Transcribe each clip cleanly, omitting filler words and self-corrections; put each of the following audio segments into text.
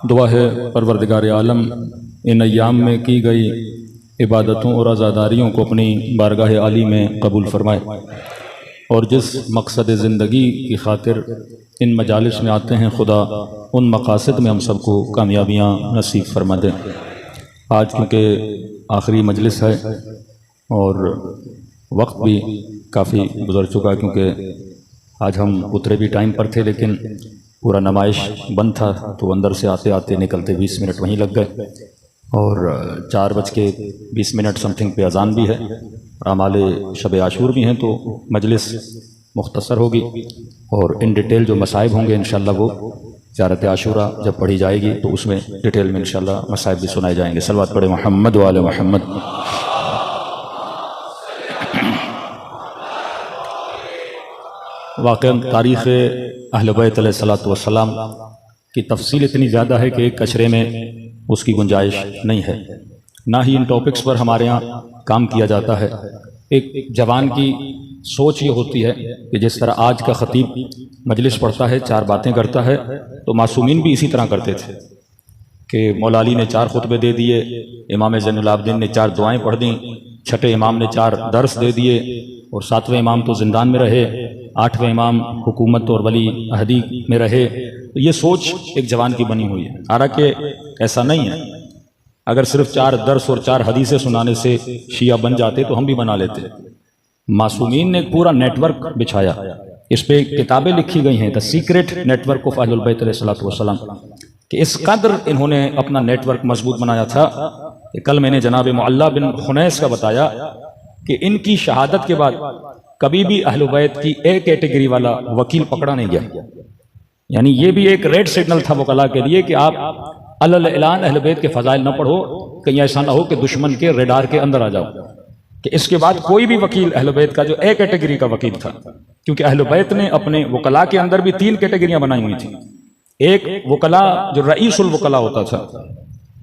दुआ है परवरदिगार आलम इन अय्याम में की गई इबादतों और आज़ादारियों को अपनी बारगाह आली में कबूल फरमाए और जिस मकसद ज़िंदगी की खातिर इन मजालिस में आते हैं खुदा उन मकासद में हम सबको कामयाबियाँ नसीब फरमा दें। आज क्योंकि आखिरी मजलिस है और वक्त भी काफ़ी गुजर चुका क्योंकि आज हम उतरे भी टाइम पर थे लेकिन पूरा नुमाइश बंद था तो अंदर से आते आते निकलते 20 मिनट वहीं लग गए और 4:20 समथिंग पे अजान भी है, आमाले शब आशूर भी हैं, तो मजलिस मुख्तसर होगी और इन डिटेल जो मसाइब होंगे इंशाअल्लाह वो ज़ियारत आशूरा जब पढ़ी जाएगी तो उसमें डिटेल में इंशाअल्लाह मसाइब भी सुनाए जाएंगे। सलवात पढ़े मोहम्मद वाले मोहम्मद। वाक़ई तारीख़ अहले बैत अलैहिस्सलातु वस्सलाम की तफसील इतनी ज़्यादा है कि एक कचरे में उसकी गुंजाइश नहीं है, ना ही इन टॉपिक्स पर हमारे यहाँ काम किया जाता है। एक जवान की सोच ये होती है कि जिस तरह आज का ख़तीब मजलिस पढ़ता है, 4 बातें करता है, तो मासूमीन भी इसी तरह करते थे कि मौला अली ने 4 खुतबे दे दिए, इमाम ज़ैनुल आबिदीन ने 4 दुआएं पढ़ दी, छठे इमाम ने 4 दर्स दे दिए और 7वें इमाम तो ज़िंदान में रहे, 8वें इमाम हुकूमत और वली अहदी में रहे। तो ये सोच एक जवान की बनी हुई है, हालांकि ऐसा नहीं है। अगर सिर्फ 4 दर्स और 4 हदीसें सुनाने से शिया बन जाते तो हम भी बना लेते। मासूमीन ने पूरा नेटवर्क बिछाया, इस पे किताबें लिखी गई हैं, द सीक्रेट नेटवर्क ऑफ अहलुल बैत अलैहिस्सलातु वस्सलाम, कि इस कदर इन्होंने अपना नेटवर्क मजबूत बनाया था कि कल मैंने जनाब मुअल्ला बिन खुनैस का बताया कि इनकी शहादत के बाद कभी भी अहलुल बैत की ए कैटेगरी वाला वकील पकड़ा नहीं गया। यानी ये भी एक रेड सिग्नल था वकला के लिए कि आप अलल ऐलान अहले बैत के फजाइल न पढ़ो, कहीं ऐसा ना हो कि दुश्मन के रेडार के अंदर आ जाओ। कि इसके बाद कोई भी वकील अहले बैत का जो ए कैटेगरी का वकील था, क्योंकि अहले बैत ने अपने वकला के अंदर भी 3 कैटेगरियां बनाई हुई थी। एक वकला जो रईसुल वकला होता था,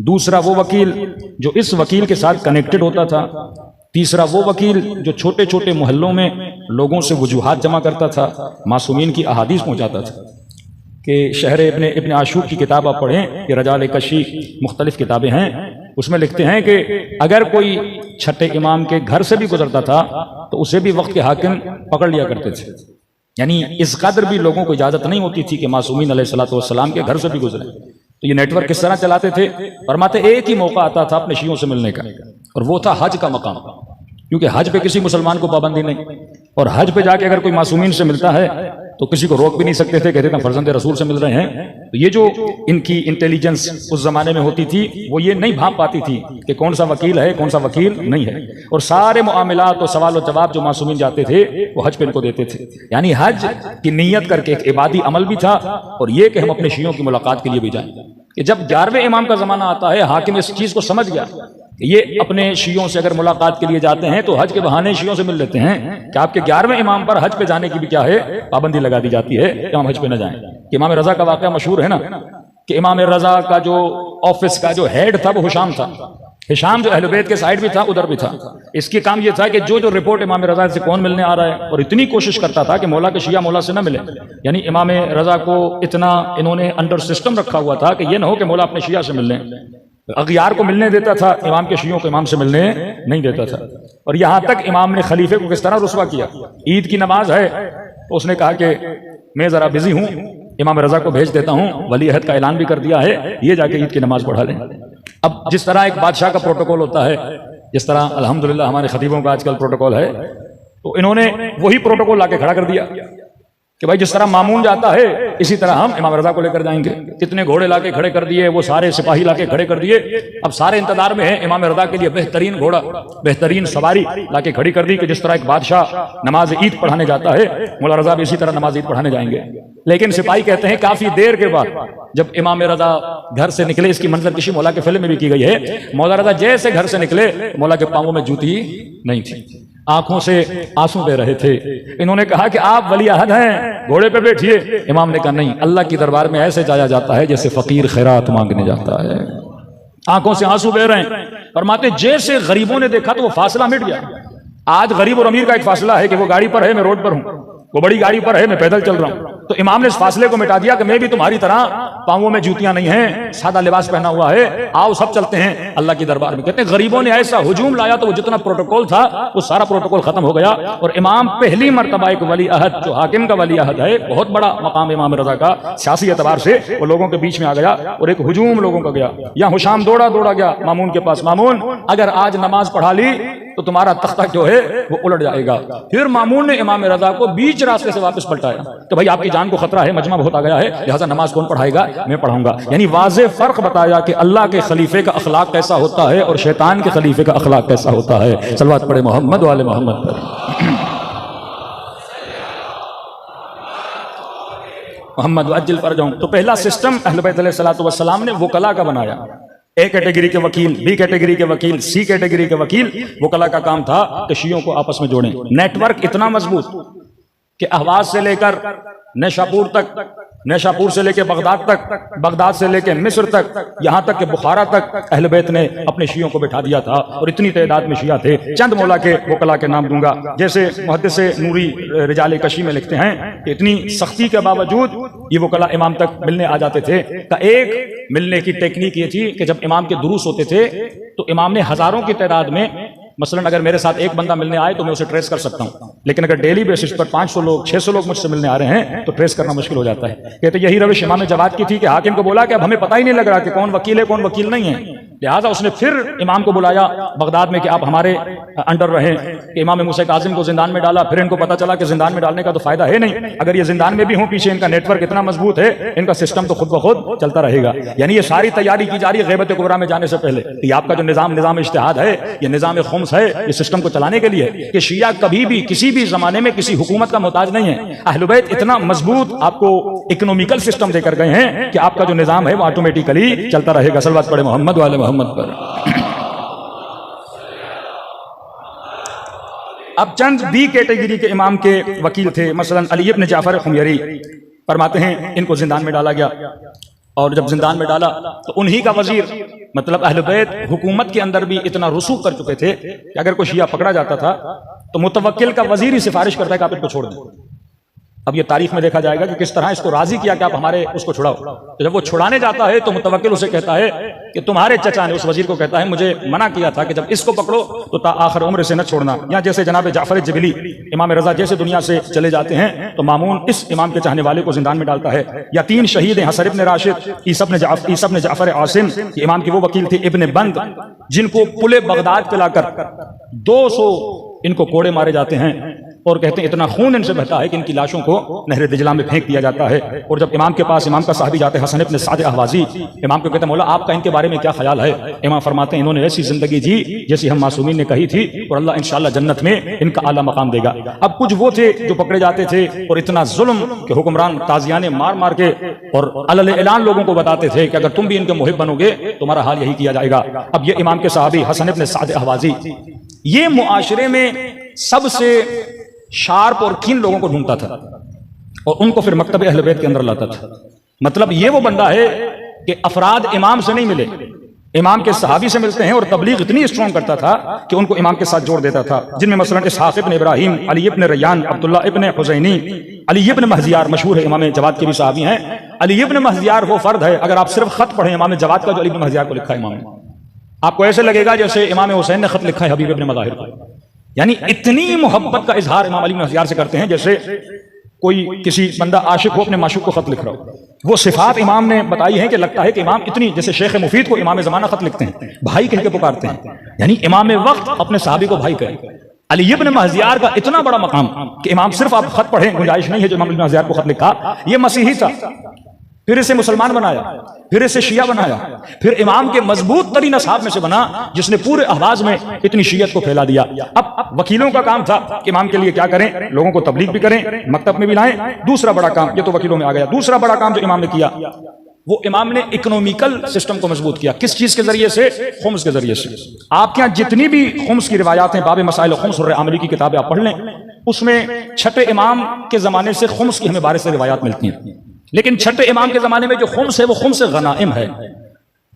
दूसरा वो वकील जो इस वकील के साथ कनेक्टेड होता था, तीसरा वो वकील जो छोटे छोटे मोहल्लों में लोगों से वजूहात जमा करता था, मासूमीन की अहादीस पहुंचाता था। कि शहर इब्न आशूर की किताब आप पढ़ें कि रजाल कशी मुख्तलिफ किताबें हैं, उसमें लिखते हैं कि अगर कोई छठे इमाम के घर से भी गुजरता था तो उसे भी वक्त के हाकिम पकड़ लिया करते थे। यानी इस कदर भी लोगों को इजाजत नहीं होती थी कि मासूमीन अलैहिस्सलातु वस्सलाम के घर से भी गुजरे। तो ये नेटवर्क किस तरह चलाते थे? फरमाते एक ही मौका आता था अपने शियों से मिलने का, और वो था हज का मकाम, क्योंकि हज पे किसी मुसलमान को पाबंदी नहीं, और हज पे जाके अगर कोई मासूमीन से मिलता है तो किसी को रोक भी नहीं सकते थे, कहते थे फर्जंद रसूल से मिल रहे हैं। तो ये जो इनकी इंटेलिजेंस उस जमाने में होती थी वो ये नहीं भांप पाती थी कि कौन सा वकील है कौन सा वकील नहीं है, और सारे मामलात और सवाल और जवाब जो मासूमीन जाते थे वो हज पे इनको देते थे। यानी हज की नीयत करके एक इबादी अमल भी था, और ये कि हम अपने शियों की मुलाकात के लिए भी जाएं। कि जब 11वें इमाम का जमाना आता है, हाकिम इस चीज को समझ गया कि ये अपने शियों से अगर मुलाकात के लिए जाते हैं तो हज के बहाने शियों से मिल लेते हैं, कि आपके 11वें इमाम पर हज पे जाने की भी क्या है पाबंदी लगा दी जाती है कि हम हज पे न जाएं। कि इमाम रजा का वाकया मशहूर है ना, कि इमाम रजा का जो ऑफिस का जो हेड था वो हिशाम था। हिशाम जो अहले बैत के साइड भी था उधर भी था। इसकी काम ये था कि जो रिपोर्ट इमाम रजा से कौन मिलने आ रहा है, और इतनी कोशिश करता था कि मौला के शिया मौला से न मिले। यानी इमाम रजा को इतना इन्होंने अंडर सिस्टम रखा हुआ था कि ये ना हो कि मौला अपने शिया से मिलने, अगियार को मिलने देता था, इमाम के शियों को इमाम से मिलने नहीं देता था। और यहां तक इमाम ने खलीफे को किस तरह रुस्वा किया। ईद की नमाज है तो उसने कहा कि मैं जरा बिजी हूं, इमाम रजा को भेज देता हूं, वली अहद का ऐलान भी कर दिया है, ये जाके ईद की नमाज पढ़ा लें। अब जिस तरह एक बादशाह का प्रोटोकॉल होता है, जिस तरह अल्हम्दुलिल्लाह हमारे खतीबों का आजकल प्रोटोकॉल है, तो इन्होंने वही प्रोटोकॉल लाके खड़ा कर दिया कि भाई जिस तरह मामून जाता है इसी तरह हम इमाम रजा को लेकर जाएंगे। कितने घोड़े लाके खड़े कर दिए, वो सारे सिपाही लाके खड़े कर दिए। अब सारे इंतजार में हैं इमाम रजा के लिए बेहतरीन घोड़ा, बेहतरीन सवारी लाके खड़ी कर दी कि जिस तरह एक बादशाह नमाज ईद पढ़ाने जाता है, मौला रजा भी इसी तरह नमाज ईद पढ़ाने जाएंगे। लेकिन सिपाही कहते हैं काफी देर के बाद जब इमाम रजा घर से निकले, इसकी मंजर किसी मौला के फिल्म में भी की गई है, मौला रजा जैसे घर से निकले मौला के पांवों में जूती नहीं थी, आंखों से आंसू बह रहे थे। इन्होंने कहा कि आप वली अहद हैं, घोड़े पे बैठिए। इमाम ने कहा नहीं, अल्लाह की दरबार में ऐसे जाया जाता है जैसे फकीर खैरात मांगने जाता है। आंखों से आंसू बह रहे हैं। फरमाते जैसे गरीबों ने देखा तो वो फासला मिट गया। आज गरीब और अमीर का एक फासला है कि वो गाड़ी पर है, मैं रोड पर हूं, वो बड़ी गाड़ी पर है, मैं पैदल चल रहा हूं। तो इमाम ने इस फासले को मिटा दिया कि मैं भी तुम्हारी तरह पांवों में जूतियां नहीं हैं, सादा लिबास पहना हुआ है, आओ सब चलते हैं अल्लाह की दरबार में। कहते हैं गरीबों ने ऐसा हुजूम लाया तो वो जितना प्रोटोकॉल था वो सारा प्रोटोकॉल खत्म हो गया और इमाम पहली मर्तबा एक वली अहद, जो हाकिम का वली अहद है, बहुत बड़ा मकाम इमाम रजा का सियासी एतबार से, वो लोगों के बीच में आ गया और एक हुजूम लोगों का गया। यहाँ हुशाम दौड़ा गया मामून के पास, मामून अगर आज नमाज पढ़ा ली तो तुम्हारा तख्ता जो है वो उलट जाएगा। फिर मामून ने इमाम रजा को बीच रास्ते से वापस पलटाया कि भाई आपकी जान को खतरा है, मजमा बहुत आ गया है, लिहाजा नमाज कौन पढ़ाएगा, मैं पढ़ाऊंगा। यानी वाज़े फर्क बताया कि अल्लाह के खलीफे का अखलाक कैसा होता है और शैतान के खलीफे का अखलाक कैसा होता है। सलवात पढ़े मोहम्मद वाले मोहम्मद पर। मोहम्मद वज्जिल फरजहुम। तो पहला सिस्टम अहले बैत अलैहिस्सलातु वस्सलाम ने वकला का बनाया। ए कैटेगरी के वकील, बी कैटेगरी के वकील, सी कैटेगरी के वकील, वकला का काम था कि शियों को आपस में जोड़ें। नेटवर्क इतना मजबूत कि अहवाज से लेकर नेशापुर तक, नेशापुर से लेकर बगदाद तक, बगदाद से लेकर मिस्र तक, यहां तक कि बुखारा तक अहले बैत ने अपने शियों को बिठा दिया था। और इतनी तादाद में शिया थे, चंद मौला के वकला के नाम दूंगा। जैसे मुहद्दिस नूरी रिजाल कशी में लिखते हैं कि इतनी सख्ती के बावजूद ये वकला इमाम तक मिलने आ जाते थे। का एक मिलने की टेक्निक ये थी कि जब इमाम के दुरूस होते थे तो इमाम ने हजारों की तादाद में, मसलन अगर मेरे साथ एक बंदा मिलने आए तो मैं उसे ट्रेस कर सकता हूं, लेकिन अगर डेली बेसिस पर 500 लोग 600 लोग मुझसे मिलने आ रहे हैं तो ट्रेस करना मुश्किल हो जाता है। कहते यही रविश इमाम जवाद की थी कि हाकिम को बोला कि अब हमें पता ही नहीं लग रहा कि कौन वकील है कौन वकील नहीं है। लिहाजा उसने फिर इमाम को बुलाया बगदाद में कि आप हमारे अंडर रहें। कि इमाम मूसा काजिम को जिंदान में डाला, फिर इनको पता चला कि जिंदान में डालने का तो फायदा है नहीं, अगर ये जिंदान में भी हों पीछे इनका नेटवर्क इतना मजबूत है, इनका सिस्टम तो खुद ब खुद चलता रहेगा। यानी ये सारी तैयारी की जा रही है ग़ैबत कुबरा में जाने से पहले। कि आपका जो निजाम इज्तिहाद है, ये निजाम खुम्स है, ये सिस्टम को चलाने के लिए कि शिया कभी भी किसी भी जमाने में किसी हुकूमत का मोहताज नहीं है। अहले बैत इतना मजबूत आपको इकोनॉमिकल सिस्टम देकर गए हैं कि आपका जो निजाम है वो ऑटोमेटिकली चलता रहेगा। सल्लल्लाहु अलैहि मोहम्मद वाले मोहम्मद पर। अब चंद बी कैटेगरी के इमाम के वकील थे, मसलन अली इब्न जाफर खुमयरी। फरमाते हैं इनको जिंदान में डाला गया और जब जिंदान में डाला तो उन्हीं का वजीर, मतलब अहले बैत हुकूमत के अंदर भी इतना रसूख कर चुके थे कि अगर कोई शिया पकड़ा जाता था तो मुतवक्किल का वजीर ही सिफारिश करता है कि आप इसको छोड़ दें। अब ये तारीख में देखा जाएगा कि किस तरह इसको राजी किया कि आप हमारे उसको छुड़ाओ। तो जब वो छुड़ाने जाता है तो मुतवक्किल उसे कहता है कि तुम्हारे चचा ने, उस वजीर को कहता है, मुझे मना किया था कि जब इसको पकड़ो तो ता आखिर उम्र से न छोड़ना। या जैसे जनाब जाफर जबली इमाम रजा जैसे दुनिया से चले जाते हैं तो मामून इस इमाम के चाहने वाले को जिंदान में डालता है। या 3 शहीद हैं, हसन इब्न राशिद, ईसा इब्न जाफर आसिम, इमाम की वो वकील थे इब्न बंद, जिनको पुले बगदाद पे लाकर 200 इनको कोड़े मारे जाते हैं और कहते हैं इतना खून इनसे बहता है कि इनकी लाशों को नहर दिजला में फेंक दिया जाता है। और जब इमाम के पास इमाम का साहबी जाते हैं हसन इब्न साद अहवाजी, इमाम को कहते हैं मौला आपका इनके बारे में क्या ख्याल है। इमाम फरमाते हैं इन्होंने ऐसी जिंदगी जी जैसी हम मासूमीन ने कही थी और अल्लाह इंशाअल्लाह जन्नत में इनका आला मकाम देगा। अब कुछ वो थे जो पकड़े जाते थे और इतना जुल्म के हुक्मरान ताजियाने मार मार के और अलल ऐलान लोगों को बताते थे कि अगर तुम भी इनके मुहिब बनोगे तुम्हारा हाल यही किया जाएगा। अब ये इमाम के साहबी हसन इब्न साद अहवाजी, ये मुआशरे में सबसे शार्प और कीन लोगों को ढूंढता था और उनको फिर मकतब अहले बैत के अंदर लाता था। मतलब ये वो बंदा है कि अफराद इमाम से नहीं मिले, इमाम के सहाबी से मिलते हैं और तबलीग इतनी स्ट्रॉन्ग करता था कि उनको इमाम के साथ जोड़ देता था। जिनमें मसलन इसहाक इब्न इब्राहिम, अली इब्न रैयान, अब्दुल्ला इब्न हुसैनी, अली इब्न महजियार मशहूर है, इमाम जवाद के भी सहाबी हैं। अली इब्न महजियार वो फर्द है, अगर आप सिर्फ खत पढ़ें इमाम जवाद का जो अली इब्न महजियार को लिखा है इमाम ने, आपको ऐसे लगेगा जैसे इमाम हुसैन ने खत लिखा है हबीब इब्न मज़ाहिर को। यानी इतनी मोहब्बत का इजहार इमाम अली इब्न महजियार से करते हैं जैसे कोई किसी बंदा आशिक हो अपने माशूक को खत लिख रहा हो। वो सिफात इमाम ने बताई है कि लगता है कि इमाम इतनी, जैसे शेख मुफीद को इमाम ज़माना खत लिखते हैं, भाई कह के पुकारते हैं, यानी इमाम वक्त अपने साहबी को भाई कहे। अली इब्न महजियार का इतना बड़ा मकाम कि इमाम सिर्फ आप खत पढ़ें, गुंजाइश नहीं है जो इमाम इब्न महजियार को खत लिखा। ये मसीही था, फिर इसे मुसलमान बनाया, फिर इसे शिया बनाया, फिर इमाम के मजबूत तरीन असहाब में से बना जिसने पूरे अहवाज में इतनी शियत को फैला दिया। अब वकीलों का काम था कि इमाम के लिए क्या करें, लोगों को तबलीग भी करें, मकतब में भी लाएं। दूसरा बड़ा काम, ये तो वकीलों में आ गया, दूसरा बड़ा काम जो इमाम ने किया वो इमाम ने इकोनॉमिकल सिस्टम को मजबूत किया। किस चीज के जरिए से? खुम्स के जरिए से। आपके यहाँ जितनी भी खुम्स की रिवायात हैं, बाब मसाइल खुम्स और आमली की किताबें आप पढ़ लें, उसमें छठे इमाम के जमाने से खुम्स की हमें बारे से रिवायात मिलती हैं। लेकिन छठे इमाम के जमाने में जो खुम्स है वो खुम्स गनाइम है,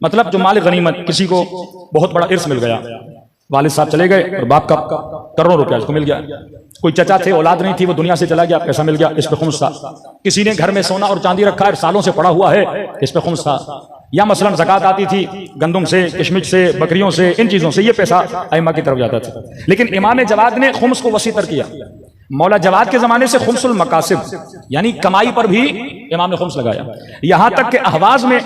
मतलब जो माल गनीमत, किसी को बहुत बड़ा इर्स मिल गया, वालिद साहब चले गए और बाप का करोड़ों रुपया इसको मिल गया, कोई चचा थे, औलाद नहीं थी, वो दुनिया से चला गया, पैसा मिल गया, इस पे खुम्स था। किसी ने घर में सोना और चांदी रखा है, सालों से पड़ा हुआ है, इस पे खुम्स था। या मसलन ज़कात आती थी गंदुम से, किशमिश से, बकरियों से, इन चीजों से, ये पैसा अइम्मा की तरफ जाता था। लेकिन इमाम जवाद ने खुम्स को वसी तर किया। मौला जवाद के जमाने से खुम्सुल मकासिब यानी कमाई पर भी इमाम ने खुम्स लगाया। यहां तक कि अहवाज में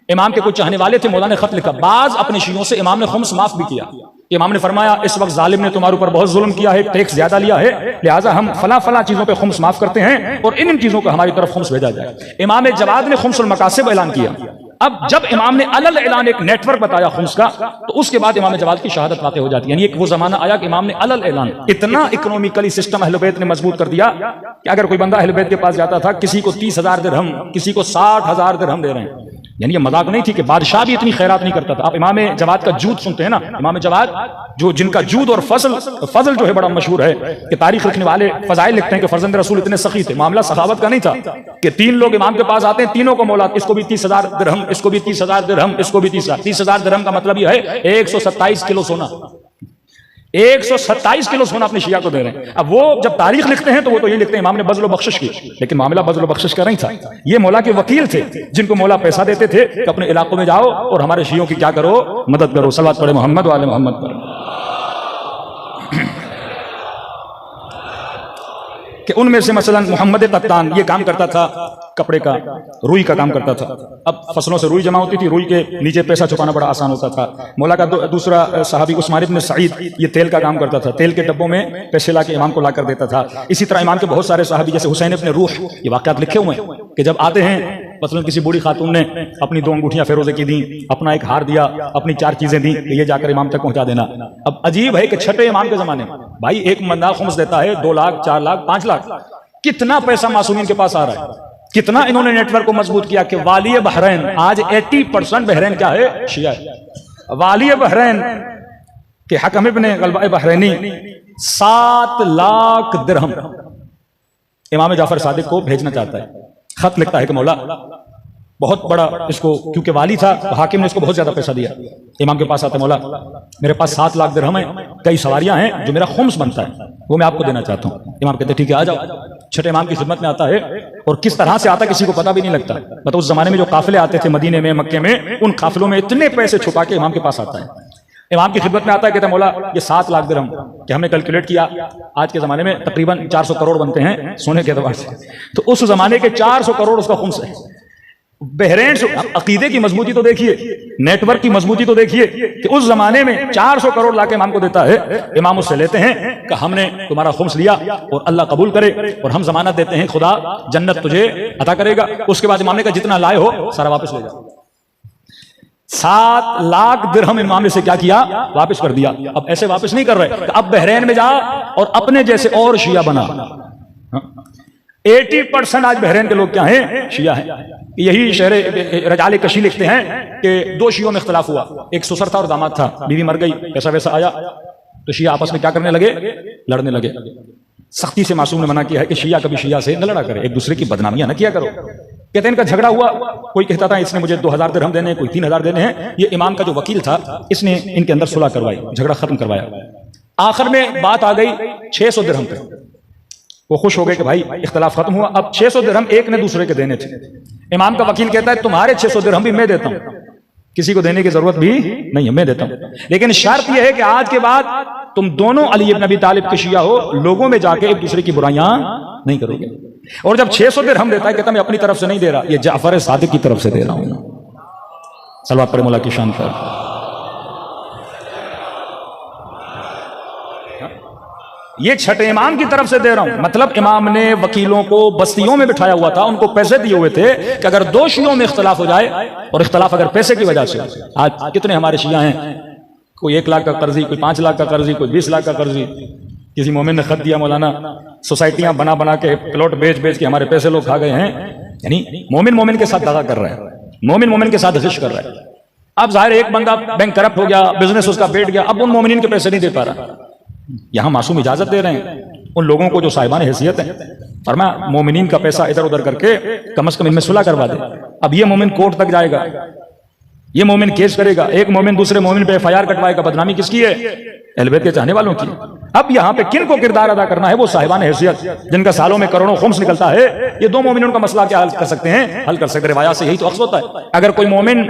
इमाम के कुछ चाहने वाले थे, मौला ने खत लिखा, बाज अपने शियों से इमाम ने खुम्स माफ भी किया। इमाम ने फरमाया इस वक्त जालिम ने तुम्हारे ऊपर बहुत जुल्म किया है, टैक्स ज्यादा लिया है, लिहाजा हम फला फला चीजों पे खुम्स माफ करते हैं और इन चीजों को हमारी तरफ खुम्स भेजा जाए। इमाम जवाद ने खुम्सुल मकासिब ऐलान किया। अब जब इमाम ने अलल ऐलान एक नेटवर्क बताया खुम्स का, तो उसके बाद इमाम जवाद की शहादत वाक़ई हो जाती है। यानी एक वो जमाना आया कि इमाम ने अलल ऐलान, इतना इकोनॉमिकली सिस्टम अहले बैत ने मजबूत कर दिया कि अगर कोई बंदा अहले बैत के पास जाता था, किसी को 30,000 दिरहम, किसी को 60,000 दिरहम दे रहे हैं। यानी ये मजाक नहीं थी कि बादशाह भी इतनी खैरात नहीं करता था। आप इमाम जवाद का जूद सुनते हैं ना, इमाम जवाद जो जिनका जूद और फजल जो है बड़ा मशहूर है, कि तारीख लिखने वाले फजाइल लिखते हैं कि फर्जंद रसूल इतने सखी थे। मामला सखावत का नहीं था कि 3 लोग इमाम के पास आते हैं, तीनों को मौला, इसको भी 30,000 दिरहम, इसको भी 30,000 दिरहम, इसको भी 30,000 दिरहम का मतलब यह है 127 किलो सोना, 127 किलो सोना अपने शिया को दे रहे हैं। अब वो जब तारीख लिखते हैं तो वो तो ये लिखते हैं इमाम ने बज़्ल बख्शिश की, लेकिन मामला बज़्ल बख्शिश का नहीं था। ये मौला के वकील थे जिनको मौला पैसा देते थे कि अपने इलाकों में जाओ और हमारे शियों की क्या करो, मदद करो। सलावत पढ़े मोहम्मद वाले मोहम्मद पर। कि उनमें से मसलन मोहम्मद कत्तान ये काम करता था कपड़े का, रुई का काम करता था। अब फसलों से रुई जमा होती थी, रुई के नीचे पैसा छुपाना बड़ा आसान होता था। मौला का दूसरा सहाबी उस्मान इब्न सईद ये तेल का काम करता था, तेल के डब्बों में पैसे ला के इमाम को ला कर देता था। इसी तरह इमाम के बहुत सारे सहाबी जैसे हुसैन इब्न रूह, ये वाक़यात लिखे हुए हैं कि जब आते हैं, मसलन किसी बूढ़ी खातून ने अपनी 2 अंगूठियां फेरोजे की दी, अपना एक हार दिया, अपनी 4 चीजें दी कि ये जाकर इमाम तक पहुंचा देना। अब अजीब है कि छठे इमाम के जमाने में भाई एक बंदा खुम्स देता है 2 लाख, 4 लाख, 5 लाख, कितना पैसा मासूमीन के पास आ रहा है। कितना इन्होंने नेटवर्क को मजबूत किया कि वाली बहरैन, आज 80% बहरैन क्या है, शिया है। वाली बहरैन के हकम इब्न गलबा बहरैनी 7 लाख दिरहम इमाम जाफर सादिक को भेजना चाहता है। खत लिखता है कि मौला बहुत बड़ा इसको, क्योंकि वाली था तो हाकिम ने इसको बहुत ज्यादा पैसा दिया। इमाम के पास आता, मौला मेरे पास 7 लाख दिरहम है, कई सवारियां हैं, जो मेरा खुम्स बनता है वो मैं आपको देना चाहता हूँ। इमाम कहते ठीक है आ जाओ। छठे इमाम की खिदमत में आता है और किस तरह से आता किसी को पता भी नहीं लगता। मतलब उस जमाने में जो काफिले आते थे मदीने में, मक्के में, उन काफिलों में इतने पैसे छुपा के इमाम के पास आता है। इमाम की खिदमत में आता है, कहता है मौला ये 7 लाख दिरहम कि हमने कैलकुलेट किया, आज के जमाने में तकरीबन 400 करोड़ बनते हैं सोने के एतबार से, तो उस जमाने के 400 करोड़ उसका खुम्स है। बहरैन से अकीदे की मजबूती तो देखिए, नेटवर्क की मजबूती तो देखिए कि उस जमाने में 400 करोड़ लाके इमाम को देता है। इमाम उससे लेते हैं कि हमने तुम्हारा खुम्स लिया और अल्लाह कबूल करे और हम जमानत देते हैं खुदा जन्नत तुझे अता करेगा। उसके बाद इमाम ने कहा जितना लाए हो सारा वापस ले जाओ। 7 लाख दिरहम इमाम ने से क्या किया, वापस कर दिया। अब ऐसे वापस नहीं कर रहे, अब बहरैन में जा और अपने जैसे और शिया बना। 80% आज बहरैन के लोग क्या हैं, शिया हैं। यही शहर रजाले कशी लिखते हैं कि 2 शियों में इख्तलाफ हुआ, एक ससुर था और दामाद था, बीवी मर गई, पैसा वैसा आया तो शिया आपस में क्या करने लगे, लड़ने लगे। सख्ती से मासूम ने मना किया है कि शिया कभी शिया से न लड़ा करे, एक दूसरे की बदनामियां न किया करो। कहते हैं इनका झगड़ा हुआ, कोई कहता था इसने मुझे 2000 दिरहम देने, कोई 3000 देने हैं। ये इमाम का जो वकील था इसने इनके अंदर सुलह करवाई, झगड़ा खत्म करवाया। आखिर में बात आ गई 600 दिरहम पे। वो खुश हो गए कि भाई इख्तलाफ खत्म हुआ। अब 600 दिरहम एक ने दूसरे के देने थे। इमाम का वकील कहता है तुम्हारे 600 दिरहम भी मैं देता हूं, किसी को देने की जरूरत भी नहीं है, मैं देता हूं, लेकिन शर्त यह है कि आज के बाद तुम दोनों अली इब्न अबी तालिब के शिया हो, लोगों में जाके एक दूसरे की बुराइयां नहीं करोगे। और जब 600 दिरहम देता है कहता मैं अपनी तरफ से नहीं दे रहा, ये जाफर सादिक की तरफ से दे रहा हूं। सलवात पढ़े मौला की शान पर। ये छठे इमाम की तरफ से दे रहा हूं, मतलब इमाम ने वकीलों को बस्तियों में बिठाया हुआ था, उनको पैसे दिए हुए थे कि अगर 2 शियों में इख्तलाफ हो जाए, और इख्तलाफ अगर पैसे की वजह से, आज कितने हमारे शिया हैं, कोई 1 लाख का कर्जी, कोई 5 लाख का कर्जी, कोई 20 लाख का कर्जी। किसी मोमिन ने खत दिया, मौलाना सोसाइटियां बना बना के प्लॉट बेच बेच के हमारे पैसे लोग खा गए हैं। यानी मोमिन मोमिन के साथ दगा कर रहा है, मोमिन मोमिन के साथ घिश कर रहा है। अब जाहिर एक बंदा बैंक करप्ट हो गया, बिजनेस उसका बैठ गया, अब उन मोमिन के पैसे नहीं दे पा रहा। यहां मासूम इजाजत दे रहे हैं उन लोगों को जो साहिबान हैसियत है, फरमाया मोमिनीन का पैसा इधर उधर करके कम से कम इनमें सुलह करवा दे। अब ये मोमिन कोर्ट तक जाएगा, ये मोमिन केस करेगा, एक मोमिन दूसरे मोमिन पे FIR कटवाएगा, बदनामी किसकी है? अहले बैत के चाहने वालों की। अब यहाँ पे किन को किरदार अदा करना है? वो साहिबान हैसियत जिनका सालों में करोड़ों खुम्स निकलता है। ये दो मोमिनों का मसला क्या हल कर सकते हैं? हल कर सकते। रिवायात से यही तो अक्स होता है। अगर कोई मोमिन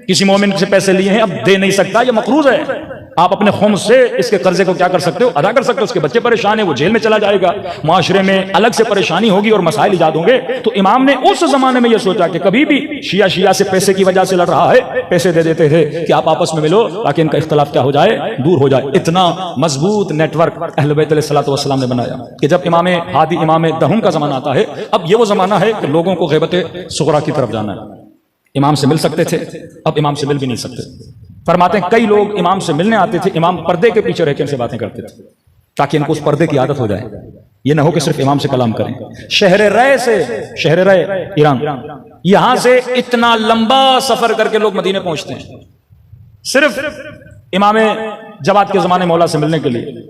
किसी मोमिन से पैसे लिए हैं, अब दे नहीं सकता, ये मकरूज है, आप अपने खुम्स से इसके कर्जे को क्या कर सकते हो? अदा कर सकते हो। उसके बच्चे परेशान है, वो जेल में चला जाएगा, माशरे में अलग से परेशानी होगी और मसाइल इजाद होंगे। तो इमाम ने उस जमाने में यह सोचा कि कभी भी शिया से पैसे की वजह से लड़ रहा है, पैसे दे देते थे कि आप आपस में मिलो ताकि इनका इख्तलाफ क्या हो जाए, दूर हो जाए। इतना मजबूत नेटवर्क अहले बैत अलैहिस्सलातु वस्सलाम ने बनाया कि जब इमाम हादी इमाम दहुम का जमाना आता है, अब ये वो जमाना है कि लोगों को ग़ीबत सुग़रा की तरफ जाना है। इमाम से मिल सकते थे, अब इमाम से मिल भी नहीं सकते। फरमाते हैं कई लोग इमाम से मिलने आते थे, इमाम पर्दे के पीछे रह के इनसे बातें करते थे ताकि इनको उस पर्दे की आदत हो जाए। ये ना हो कि सिर्फ इमाम से कलाम करें। शहर रय ईरान, यहां से इतना लंबा सफर करके लोग मदीने पहुंचते हैं सिर्फ इमाम जवाद के जमाने मौला से मिलने के लिए।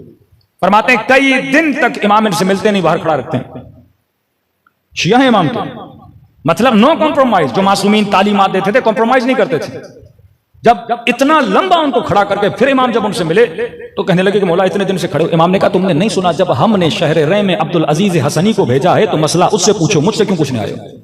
फरमाते हैं कई दिन तक इमाम इनसे मिलते नहीं, बाहर खड़ा रखते हैं। शिया है इमाम के, मतलब नो कॉम्प्रोमाइज। जो मासूमीन तालीमात देते थे, कॉम्प्रोमाइज नहीं करते थे। जब इतना लंबा उनको खड़ा करके फिर इमाम जब उनसे मिले तो कहने लगे कि मौला इतने दिन से खड़े हो। इमाम ने कहा तुमने नहीं सुना, जब हमने शहर रय में अब्दुल अजीज हसनी को भेजा है तो मसला उससे पूछो, मुझसे क्यों पूछने आए हो?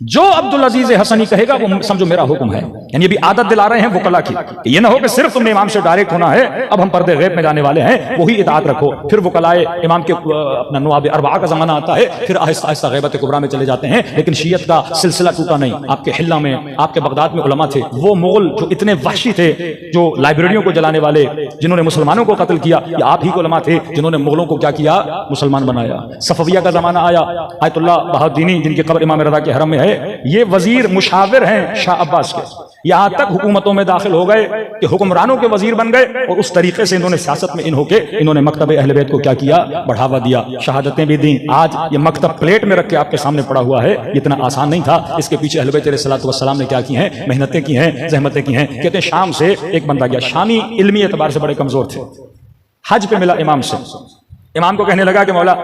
जो अब्दुल अजीज हसनी कहेगा वो समझो मेरा हुक्म है। यानी ये भी आदत दिला रहे हैं वकला की, ये ना हो कि सिर्फ तुमने इमाम से डायरेक्ट होना है, अब हम पर्दे गैब में जाने वाले हैं, वही इताअत रखो। फिर वकलाए इमाम के अपना नुआब अरबा का जमाना आता है, फिर आहिस्ता आहिस्ता गैबत कुबरा में चले जाते हैं। लेकिन शियत का सिलसिला टूटा नहीं। आपके हिल्ला में, आपके बगदाद में उलमा थे, वो मुगल जो इतने वहशी थे, जो लाइब्रेरियों को जलाने वाले, जिन्होंने मुसलमानों को कत्ल किया, ये आप ही के उलमा थे जिन्होंने मुगलों को क्या किया? मुसलमान बनाया। सफविया का जमाना आया, आयतुल्लाह बहाउद्दीनी जिनकी कब्र इमाम रज़ा के हरम में है, ये वजीर मुशाविर हैं शाह अब्बास के। यहां तक हुकूमतों में दाखिल हो गए कि हुक्मरानों के वजीर बन गए और उस तरीके से इन्होंने सियासत में इन्होंने मकतब अहले बैत को क्या किया? बढ़ावा दिया, शहादतें भी दी। आज ये मकतब प्लेट में रख के आपके सामने पड़ा हुआ है, इतना आसान नहीं था। इसके पीछे अहले बैत अलैहिस्सलातु वस्सलाम ने क्या की हैं? मेहनतें की हैं, जहमतें की हैं। कहते हैं शाम से एक बंदा गया, शामी इल्मी एतबार से बड़े कमजोर थे, हज पे मिला इमाम से। इमाम को कहने लगा कि मौला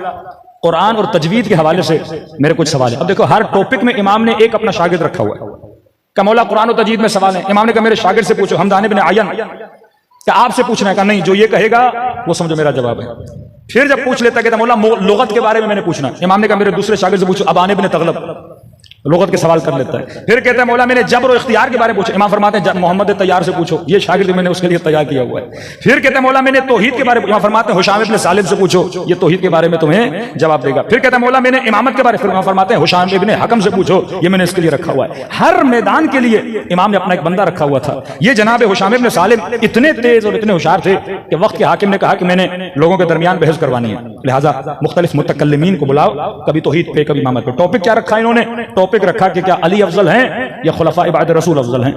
कुरान और तजवीद के हवाले से मेरे कुछ सवाल है। अब देखो हर टॉपिक में इमाम ने एक अपना शागिर्द रखा हुआ है। क्या मौला कुरान और तजवीद में सवाल है? इमाम ने कहा मेरे शागिर्द से पूछो, हमदान इब्न अयन, क्या आपसे पूछना है? कहा नहीं, जो ये कहेगा वो समझो मेरा जवाब है। फिर जब पूछ लेता कहता मौला लुगत के बारे में मैंने पूछना। इमाम ने कहा मेरे दूसरे शागिर्द से पूछो, अबान इब्न तगलब, लुगत के सवाल कर लेता है। फिर कहता है मौला मैंने जबर और इख्तियार के बारे में पूछा। इमाम फरमाते हैं मोहम्मद तैयार से पूछो, ये शागिर्द मैंने उसके लिए तैयार किया हुआ है। फिर कहता है मौला मैंने तौहीद के बारे में, इमाम फरमाते हैं हुशाम इब्न सालिम से पूछो, ये तौहीद के बारे में तुम्हें जवाब देगा। फिर कहता है मौला मैंने इमामत के बारे में, इमाम फरमाते हैं हुशाम इब्न हकम से पूछो, ये मैंने इसके लिए रखा हुआ है। हर मैदान के लिए इमाम ने अपना एक बंदा रखा हुआ था। ये जनाब हुशाम इब्न सालिम इतने तेज और इतने होशियार थे कि वक्त के हाकिम ने कहा कि मैंने लोगों के दरमियान बहस करवानी है, लिहाजा मुख्तलिफ मुतकल्लिमीन को बुलाओ, कभी तौहीद पे कभी इमामत पे। टॉपिक क्या रखा इन्होंने? टॉपिक रखा कि क्या अली अफजल हैं या खुलफा बाद रसूल अफजल हैं?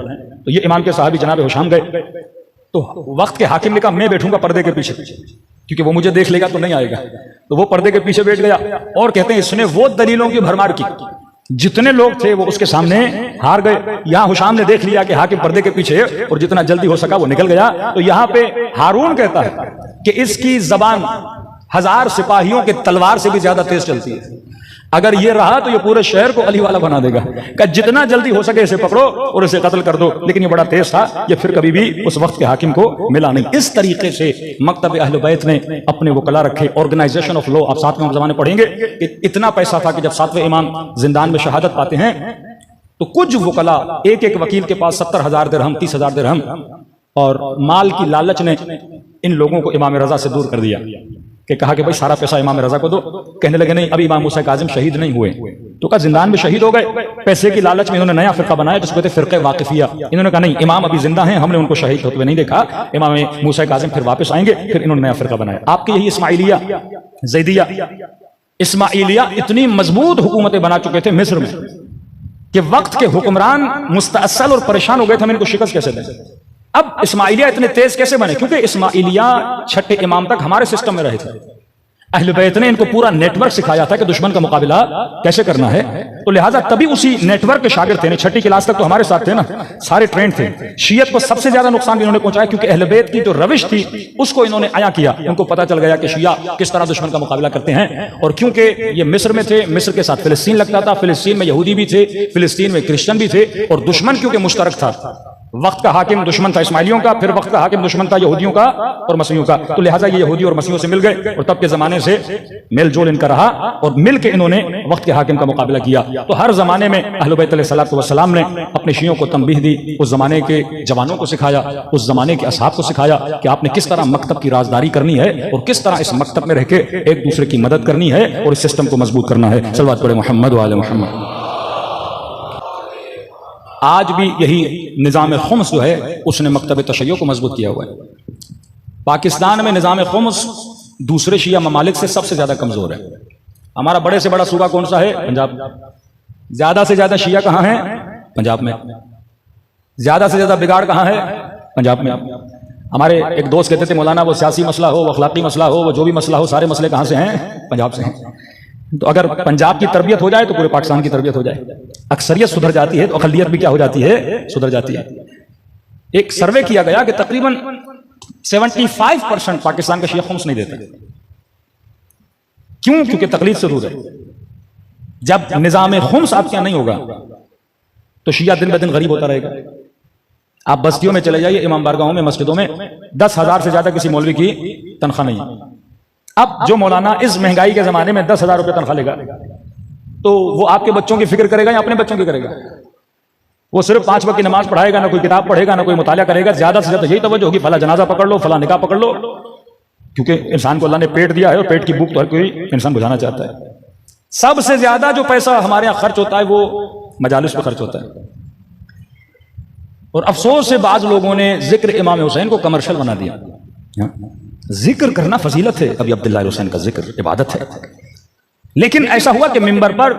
तो ये इमाम के साहबी जनाब हुशाम गए। तो वक्त के हाकिम ने कहा मैं बैठूंगा पर्दे के पीछे, क्योंकि वो मुझे देख लेगा तो नहीं आएगा। तो वो पर्दे के पीछे बैठ गया और कहते हैं इसने वो दलीलों की भरमार की, जितने लोग थे वो उसके सामने हार गए। यहां हुशाम ने देख लिया कि हाकिम पर्दे के पीछे है और जितना जल्दी हो सका वो निकल गया। तो यहां पे हारून कहता है कि इसकी जबान 1000 सिपाहियों के तलवार से भी ज्यादा तेज चलती है। अगर ये रहा तो ये पूरे शहर को अली वाला बना देगा। कि जितना जल्दी हो सके इसे पकड़ो और इसे कत्ल कर दो। लेकिन ये बड़ा तेज था, ये फिर कभी भी उस वक्त के हाकिम को मिला नहीं। इस तरीके से मकतब अहले बैत ने अपने वकला रखे। ऑर्गेनाइजेशन ऑफ लॉ आप 7वें ज़माने पढ़ेंगे कि इतना पैसा था कि जब 7वें इमाम जिंदान में शहादत पाते हैं तो कुछ वकला एक एक वकील के पास 70,000 दिरहम 30,000 दिरहम और माल की लालच ने इन लोगों को इमाम रजा से दूर कर दिया कि कहा कि भाई सारा पैसा इमाम रजा को दो। कहने लगे नहीं, अभी इमाम मूसा काज़िम शहीद नहीं हुए। तो कहा जिंदान में शहीद हो गए। पैसे की लालच में इन्होंने नया फिरका बनाया जिसको कहते फिरक़े वाक़िफ़िया। इन्होंने कहा नहीं, इमाम अभी जिंदा हैं, हमने उनको शहीद होते हुए नहीं देखा, इमाम मूसा काज़िम फिर वापस आएंगे। फिर इन्होंने नया फिरका बनाया। आपकी यही इस्माइलिया ज़ैदिया इस्माइलिया इतनी मजबूत हुकूमतें बना चुके थे मिस्र में कि वक्त के हुक्मरान मुस्तअसल और परेशान हो गए थे, हम इनको शिकस्त कैसे दें। अब इस्माइलिया इतने तेज कैसे बने? क्योंकि इस्माइलिया छठे इमाम तक हमारे सिस्टम में रहे थे। अहले बैत ने इनको पूरा नेटवर्क सिखाया था कि दुश्मन का मुकाबला कैसे करना है। तो लिहाजा तभी उसी नेटवर्क के शागिर्द थे। छठी क्लास तक तो हमारे साथ थे ना, सारे ट्रेंड थे। शियत को सबसे ज्यादा नुकसान इन्होंने पहुंचाया क्योंकि अहले बैत की जो रविश थी उसको इन्होंने आया किया। उनको पता चल गया कि शिया किस तरह दुश्मन का मुकाबला करते हैं। और क्योंकि ये मिस्र में थे, मिस्र के साथ फिलिस्तीन लगता था, फिलिस्तीन में यहूदी भी थे, फिलिस्तीन में क्रिश्चियन भी थे, और दुश्मन क्योंकि मुश्तरक था, वक्त का हाकिम दुश्मन था इस्माइलियों का, फिर वक्त का हाकिम दुश्मन था यहूदियों का और मसीहियों का। तो लिहाजा ये यहूदी और मसीहियों से मिल गए और तब के जमाने से मेल जोल इनका रहा और मिल के इन्होंने वक्त के हाकिम का मुकाबला किया। तो हर जमाने में अहले बैत अलैहिस्सलातु वस्सलाम ने अपने शियों को तंबीह दी, उस जमाने के जवानों को सिखाया, उस जमाने के असहाब को सिखाया कि आपने किस तरह मकतब की राजदारी करनी है और किस तरह इस मकतब में रह के एक दूसरे की मदद करनी है और इस सिस्टम को मजबूत करना है। सल्लल्लाहु अलैहि मुहम्मद व आले मुहम्मद। आज भी यही निज़ाम खुम्स जो है उसने मकतब तशय्यो को मजबूत किया हुआ है। पाकिस्तान में निज़ाम खुम्स दूसरे शिया ममालिक से सबसे ज्यादा कमजोर है। हमारा बड़े से बड़ा सूबा कौन सा है? पंजाब। ज्यादा से ज्यादा शिया कहां है? पंजाब में। ज्यादा से ज्यादा बिगाड़ कहां है? पंजाब में। हमारे एक दोस्त कहते थे मौलाना वो सियासी मसला हो, वो अखलाकी मसला हो, वो जो भी मसला हो, सारे मसले कहां से हैं? पंजाब से हैं। तो अगर पंजाब की तरबियत हो जाए तो पूरे पाकिस्तान की तरबियत हो जाए। अक्सरियत सुधर जाती है तो अकलियत भी क्या हो जाती है? सुधर जाती है। एक सर्वे किया गया कि तकरीबन 75% पाकिस्तान का शिया खुम्स नहीं देता। क्यों? क्योंकि तकलीफ से दूर है। जब निजाम खुम्स आपके यहां नहीं होगा तो शिया दिन ब दिन गरीब होता रहेगा। आप बस्तियों में चले जाइए, इमाम बारगाहों में, मस्जिदों में 10,000 से ज्यादा किसी मौलवी की तनख्वाह नहीं है। अब जो मौलाना इस महंगाई के जमाने में 10,000 रुपये तनख्वाह लेगा तो वो आपके बच्चों की फिक्र करेगा या अपने बच्चों की करेगा? वो सिर्फ 5 वक्त की नमाज पढ़ाएगा, ना कोई किताब पढ़ेगा, ना कोई मुताला करेगा। ज्यादा से ज्यादा यही तवज्जो होगी, फला जनाजा पकड़ लो, फला निकाह पकड़ लो। क्योंकि इंसान को अल्लाह ने पेट दिया है और पेट की भूख तो हर कोई इंसान बुझाना चाहता है। सबसे ज्यादा जो पैसा हमारे यहाँ खर्च होता है वो मजालिस पे खर्च होता है। और अफसोस से बाज लोगों ने जिक्र इमाम हुसैन को कमर्शियल बना दिया। जिक्र करना फजीलत है, अभी अब्दुल्लाह हुसैन का जिक्र इबादत है। लेकिन ऐसा हुआ कि मिंबर पर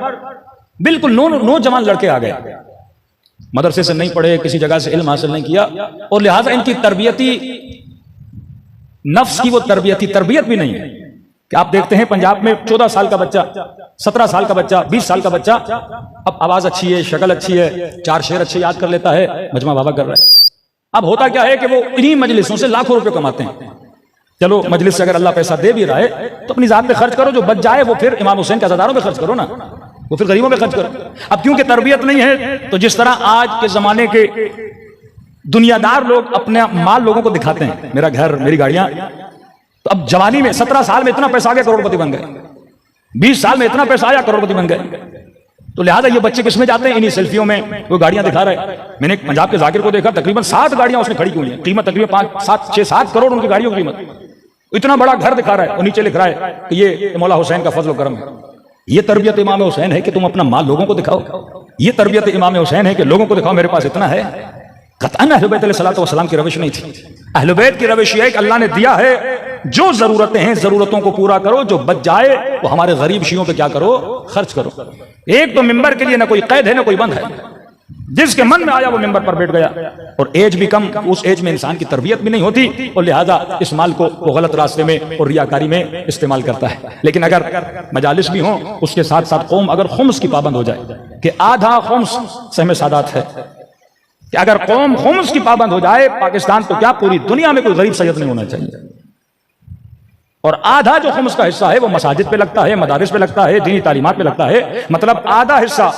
बिल्कुल नौजवान लड़के आ गए, मदरसे से नहीं पढ़े, किसी जगह से इल्म हासिल नहीं किया, और लिहाजा इनकी तरबियती नफ्स की वो तरबियत भी नहीं है कि आप देखते हैं पंजाब में 14 साल का बच्चा, 17 साल का बच्चा, 20 साल का बच्चा, अब आवाज अच्छी है, शक्ल अच्छी है, 4 शेर अच्छे याद कर लेता है, मजमा बाबा कर रहा है। अब होता क्या है कि वो इन्हीं मजलिसों से लाखों रुपए कमाते हैं। चलो मजलिस से अगर अल्लाह पैसा दे भी रहा है तो अपनी जात पे खर्च करो, जो बच जाए वो फिर इमाम हुसैन के अज़ादारों पे खर्च करो ना, वो फिर गरीबों पे खर्च करो। अब क्योंकि तरबियत नहीं है तो जिस तरह आज के जमाने के दुनियादार लोग अपने माल लोगों को दिखाते हैं, मेरा घर, मेरी गाड़ियां, तो अब जवानी में 17 साल में इतना पैसा आ गया करोड़पति बन गए, 20 साल में इतना पैसा आया करोड़पति बन गए। तो लिहाजा ये बच्चे किसमें जाते हैं? इन्हीं सेल्फियों में वो गाड़ियां दिखा रहे हैं। मैंने पंजाब के जाकिर को देखा, तकरीबन 7 गाड़ियां उसने खड़ी की हुई हैं, कीमत तकरीबन 5-6-7 करोड़ उनकी गाड़ियों की कीमत। इतना बड़ा घर दिखा रहा है और नीचे लिख रहा है कि ये मौला हुसैन का फजल करम है। ये तरबियत इमाम हुसैन है कि तुम अपना माल लोगों को दिखाओ? ये तरबियत इमाम हुसैन है कि लोगों को दिखाओ मेरे पास इतना है? कतअन अहले बैत अलैहिस्सलातु वस्सलाम की रविश नहीं थी। अहले बैत की रविश ये है कि अल्लाह ने दिया है, जो जरूरतें हैं जरूरतों को पूरा करो, जो बच जाए वो हमारे गरीब शियों पे क्या करो? खर्च करो। एक तो मिंबर के लिए ना कोई कैद है ना कोई बंद है, जिसके मन में आया वो मिंबर पर बैठ गया। और एज भी कम, उस एज में इंसान की तरबियत भी नहीं होती और लिहाजा इस माल को वो गलत रास्ते में और रियाकारी में इस्तेमाल करता है। लेकिन अगर मजालिस भी हों, उसके साथ साथ कौम अगर खुम्स की पाबंद हो जाए कि आधा खुम्स सहमे सादात है, कि अगर कौम खुम्स की पाबंद हो जाए, पाकिस्तान तो क्या पूरी दुनिया में कोई गरीब सैयद नहीं होना चाहिए। और आधा जो खुम्स का हिस्सा है वो मसाजिद पे लगता है, मदारिस पे लगता है, दीनी तालीमात पे लगता है। मतलब आधा हिस्सा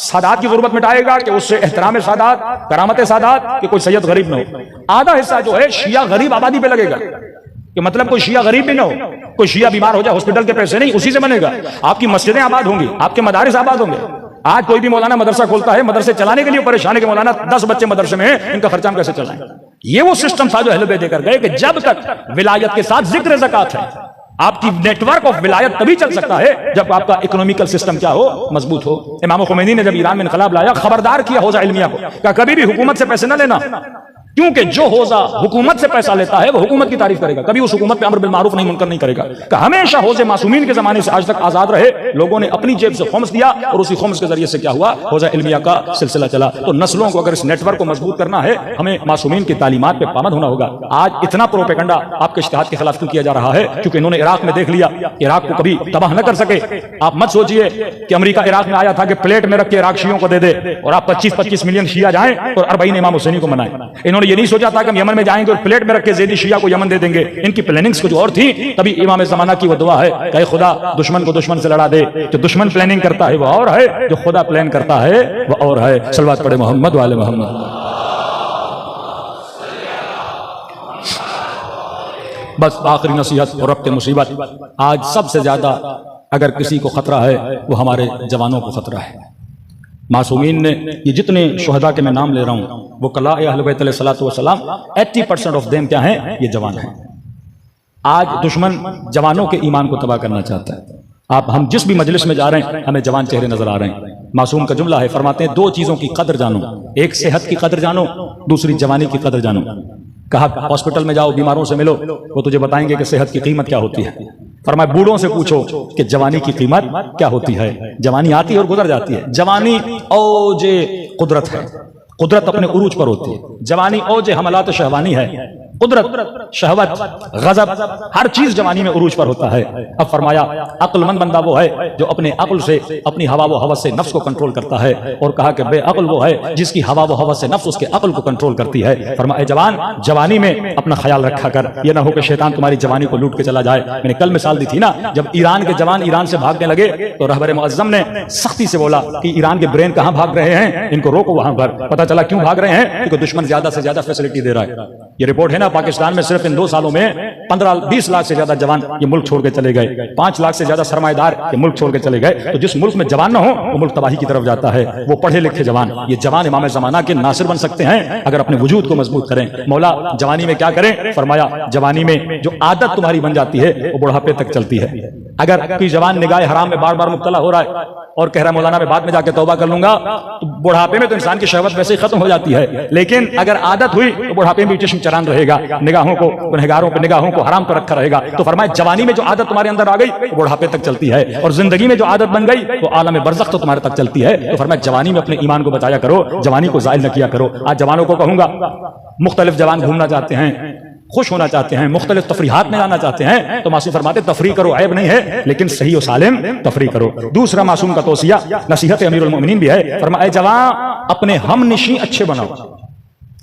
सादात की जरूरत मिटाएगा कि उससे एहतराम सादात, करामत सादात, कि कोई सैयद गरीब न हो। आधा हिस्सा जो है शिया गरीब आबादी पे लगेगा कि मतलब कोई शिया गरीब भी ना हो, कोई शिया बीमार हो जाए हॉस्पिटल के पैसे नहीं, उसी से बनेगा। आपकी मस्जिदें आबाद होंगी, आपके मदारिस आबाद होंगे। आज कोई भी मौलाना मदरसा खोलता है, मदरसे चलाने के लिए परेशान है कि मौलाना 10 बच्चे मदरसे में हैं, इनका खर्चा हम कैसे चलाएं। ये वो सिस्टम था जो अहले बैत देकर गए कि जब तक विलायत के साथ जिक्र ज़कात है, आपकी नेटवर्क ऑफ विलायत तभी चल सकता है जब आपका इकोनॉमिकल सिस्टम क्या हो? मजबूत हो। इमाम खुमैनी ने जब ईरान में इनकलाब लाया, खबरदार किया हौजा इल्मिया को, कहा कभी भी हुकूमत से पैसे न लेना, क्योंकि जो हौजा हुकूमत से पैसा लेता है वो हुकूमत की तारीफ करेगा, कभी उस हुकूमत पे अमर बिल मारूफ नहीं मुनकर नहीं करेगा। कि हमेशा हौजे मासूमीन के जमाने से आज तक आजाद रहे, लोगों ने अपनी जेब से खुम्स दिया और उसी खुम्स के जरिए से क्या हुआ, हौजा इल्मिया का सिलसिला चला। तो नस्लों को अगर इस नेटवर्क को मजबूत करना है, हमें मासूमीन की तालीमात पे पाबंद होना होगा। आज इतना प्रोपेगेंडा आपके इज्तिहाद के खिलाफ क्यों किया जा रहा है? क्योंकि इन्होंने इराक में देख लिया, इराक को कभी तबाह न कर सके। आप मत सोचिए कि अमेरिका इराक में आया था कि प्लेट में रख के इराक शियों को दे दे और आप 25-25 मिलियन शिया जाएं और 40 इमाम हुसैनी को मनाएं। इन्होंने ये नहीं सोचा था कि यमन में जाएंगे और प्लेट में रख के ज़ैदी शिया को यमन दे देंगे। इनकी प्लानिंग्स कुछ और थी। तभी इमाम ज़माना की वो दुआ है कि खुदा दुश्मन को दुश्मन से लड़ा दे। जो दुश्मन प्लानिंग करता है वो और है, जो खुदा प्लान करता है वो और है। सल्लल्लाहु पढ़े मोहम्मद वाले मोहम्मद। बस आखिरी नसीहत और रब्ते मुसीबत, आज सबसे ज्यादा अगर किसी को खतरा है वो हमारे जवानों को खतरा है। मासूमीन ने ये जितने शुहदा के मैं नाम ले रहा हूँ वो कला अहले बैत अलैहिस्सलातु वस्सलाम 80% ऑफ देम क्या हैं? ये जवान हैं। आज दुश्मन जवानों के ईमान को तबाह करना चाहता है। आप हम जिस भी मजलिस में जा रहे हैं हमें जवान चेहरे नजर आ रहे हैं। मासूम का जुमला है, फरमाते हैं दो चीजों की कदर जानो, एक सेहत की कदर जानो, दूसरी जवानी की कदर जानो। कहा हॉस्पिटल में जाओ, बीमारों से मिलो, वो तुझे बताएंगे कि सेहत की कीमत क्या होती है। फरमाया बूढ़ों से पूछो कि जवानी की कीमत क्या होती है। जवानी आती है और गुजर जाती है। जवानी औजे कुदरत है, कुदरत अपने उरूज पर होती है। जवानी औजे हमलात शहवानी है, कुदरत शहवत गजब हर चीज जवानी में उरूज पर होता है। अब फरमाया अक्लमंद बंदा वो है जो अपने अक्ल से अपनी हवा व हवस से नफ्स को कंट्रोल करता है। और कहा कि बेअक्ल वो है जिसकी हवा व हवस से नफ्स उसके अक्ल को कंट्रोल करती है। फरमाया जवान जवानी में अपना ख्याल रखा कर, ये ना हो कि शैतान तुम्हारी जवानी को लूट के चला जाए। मैंने कल मिसाल दी थी ना, जब ईरान के जवान ईरान से भागने लगे तो रहबर मुअज्जम ने सख्ती से बोला कि ईरान के ब्रेन कहां भाग रहे हैं, इनको रोको वहां पर। पता चला क्यों भाग रहे हैं, क्योंकि दुश्मन ज्यादा से ज्यादा फैसिलिटी दे रहा है। ये रिपोर्ट है ना, पाकिस्तान में सिर्फ इन 2 सालों में 15-20 लाख से ज्यादा जवान ये मुल्क छोड़ के चले गए। 5 लाख से ज्यादा सरमाएदार ये मुल्क छोड़ के चले गए। तो जिस मुल्क में जवान ना हो वो मुल्क तबाही की तरफ जाता है। वो पढ़े लिखे जवान, ये जवान इमाम ज़माना के नासिर बन सकते हैं अगर अपने वजूद को मजबूत करें। मौला जवानी में क्या करें? फरमाया जवानी में जो आदत तुम्हारी बन जाती है वो बुढ़ापे तक चलती है। अगर कोई जवान निगाह हराम में बार बार मुब्तला हो रहा है और कह रहा है मौलाना मैं बाद में जाके तौबा कर लूंगा, तो बुढ़ापे में तो इंसान की शहवत वैसे ही खत्म हो जाती है। लेकिन अगर आदत हुई तो बुढ़ापे में भी चश्म चरान रहेगा, निगाहों को गुनहगारों पे निगाहों को हराम पर रखा रहेगा। तो फरमाया जवानी में जो आदत तुम्हारे अंदर आ गई वो बुढ़ापे तक चलती है, और जिंदगी में जो आदत बन गई वो आलम बरज़ख तो तुम्हारे तक चलती है। तो फरमाया जवानी में अपने ईमान को बचाया करो, जवानी को ज़ाइल न किया करो। आज जवानों को कहूंगा, मुख्तलिफ जवान घूमना चाहते हैं, खुश होना चाहते हैं, मुख्तलिफ तफरीहात में जाना चाहते हैं, तो मासूम फरमाते तफरी करो, ऐब नहीं है, लेकिन सही और सालिम तफरी करो। दूसरा मासूम का तौसिया नसीहत अमीरुल मोमिनीन भी है, फरमाए जवान अपने हम निशी अच्छे बनाओ,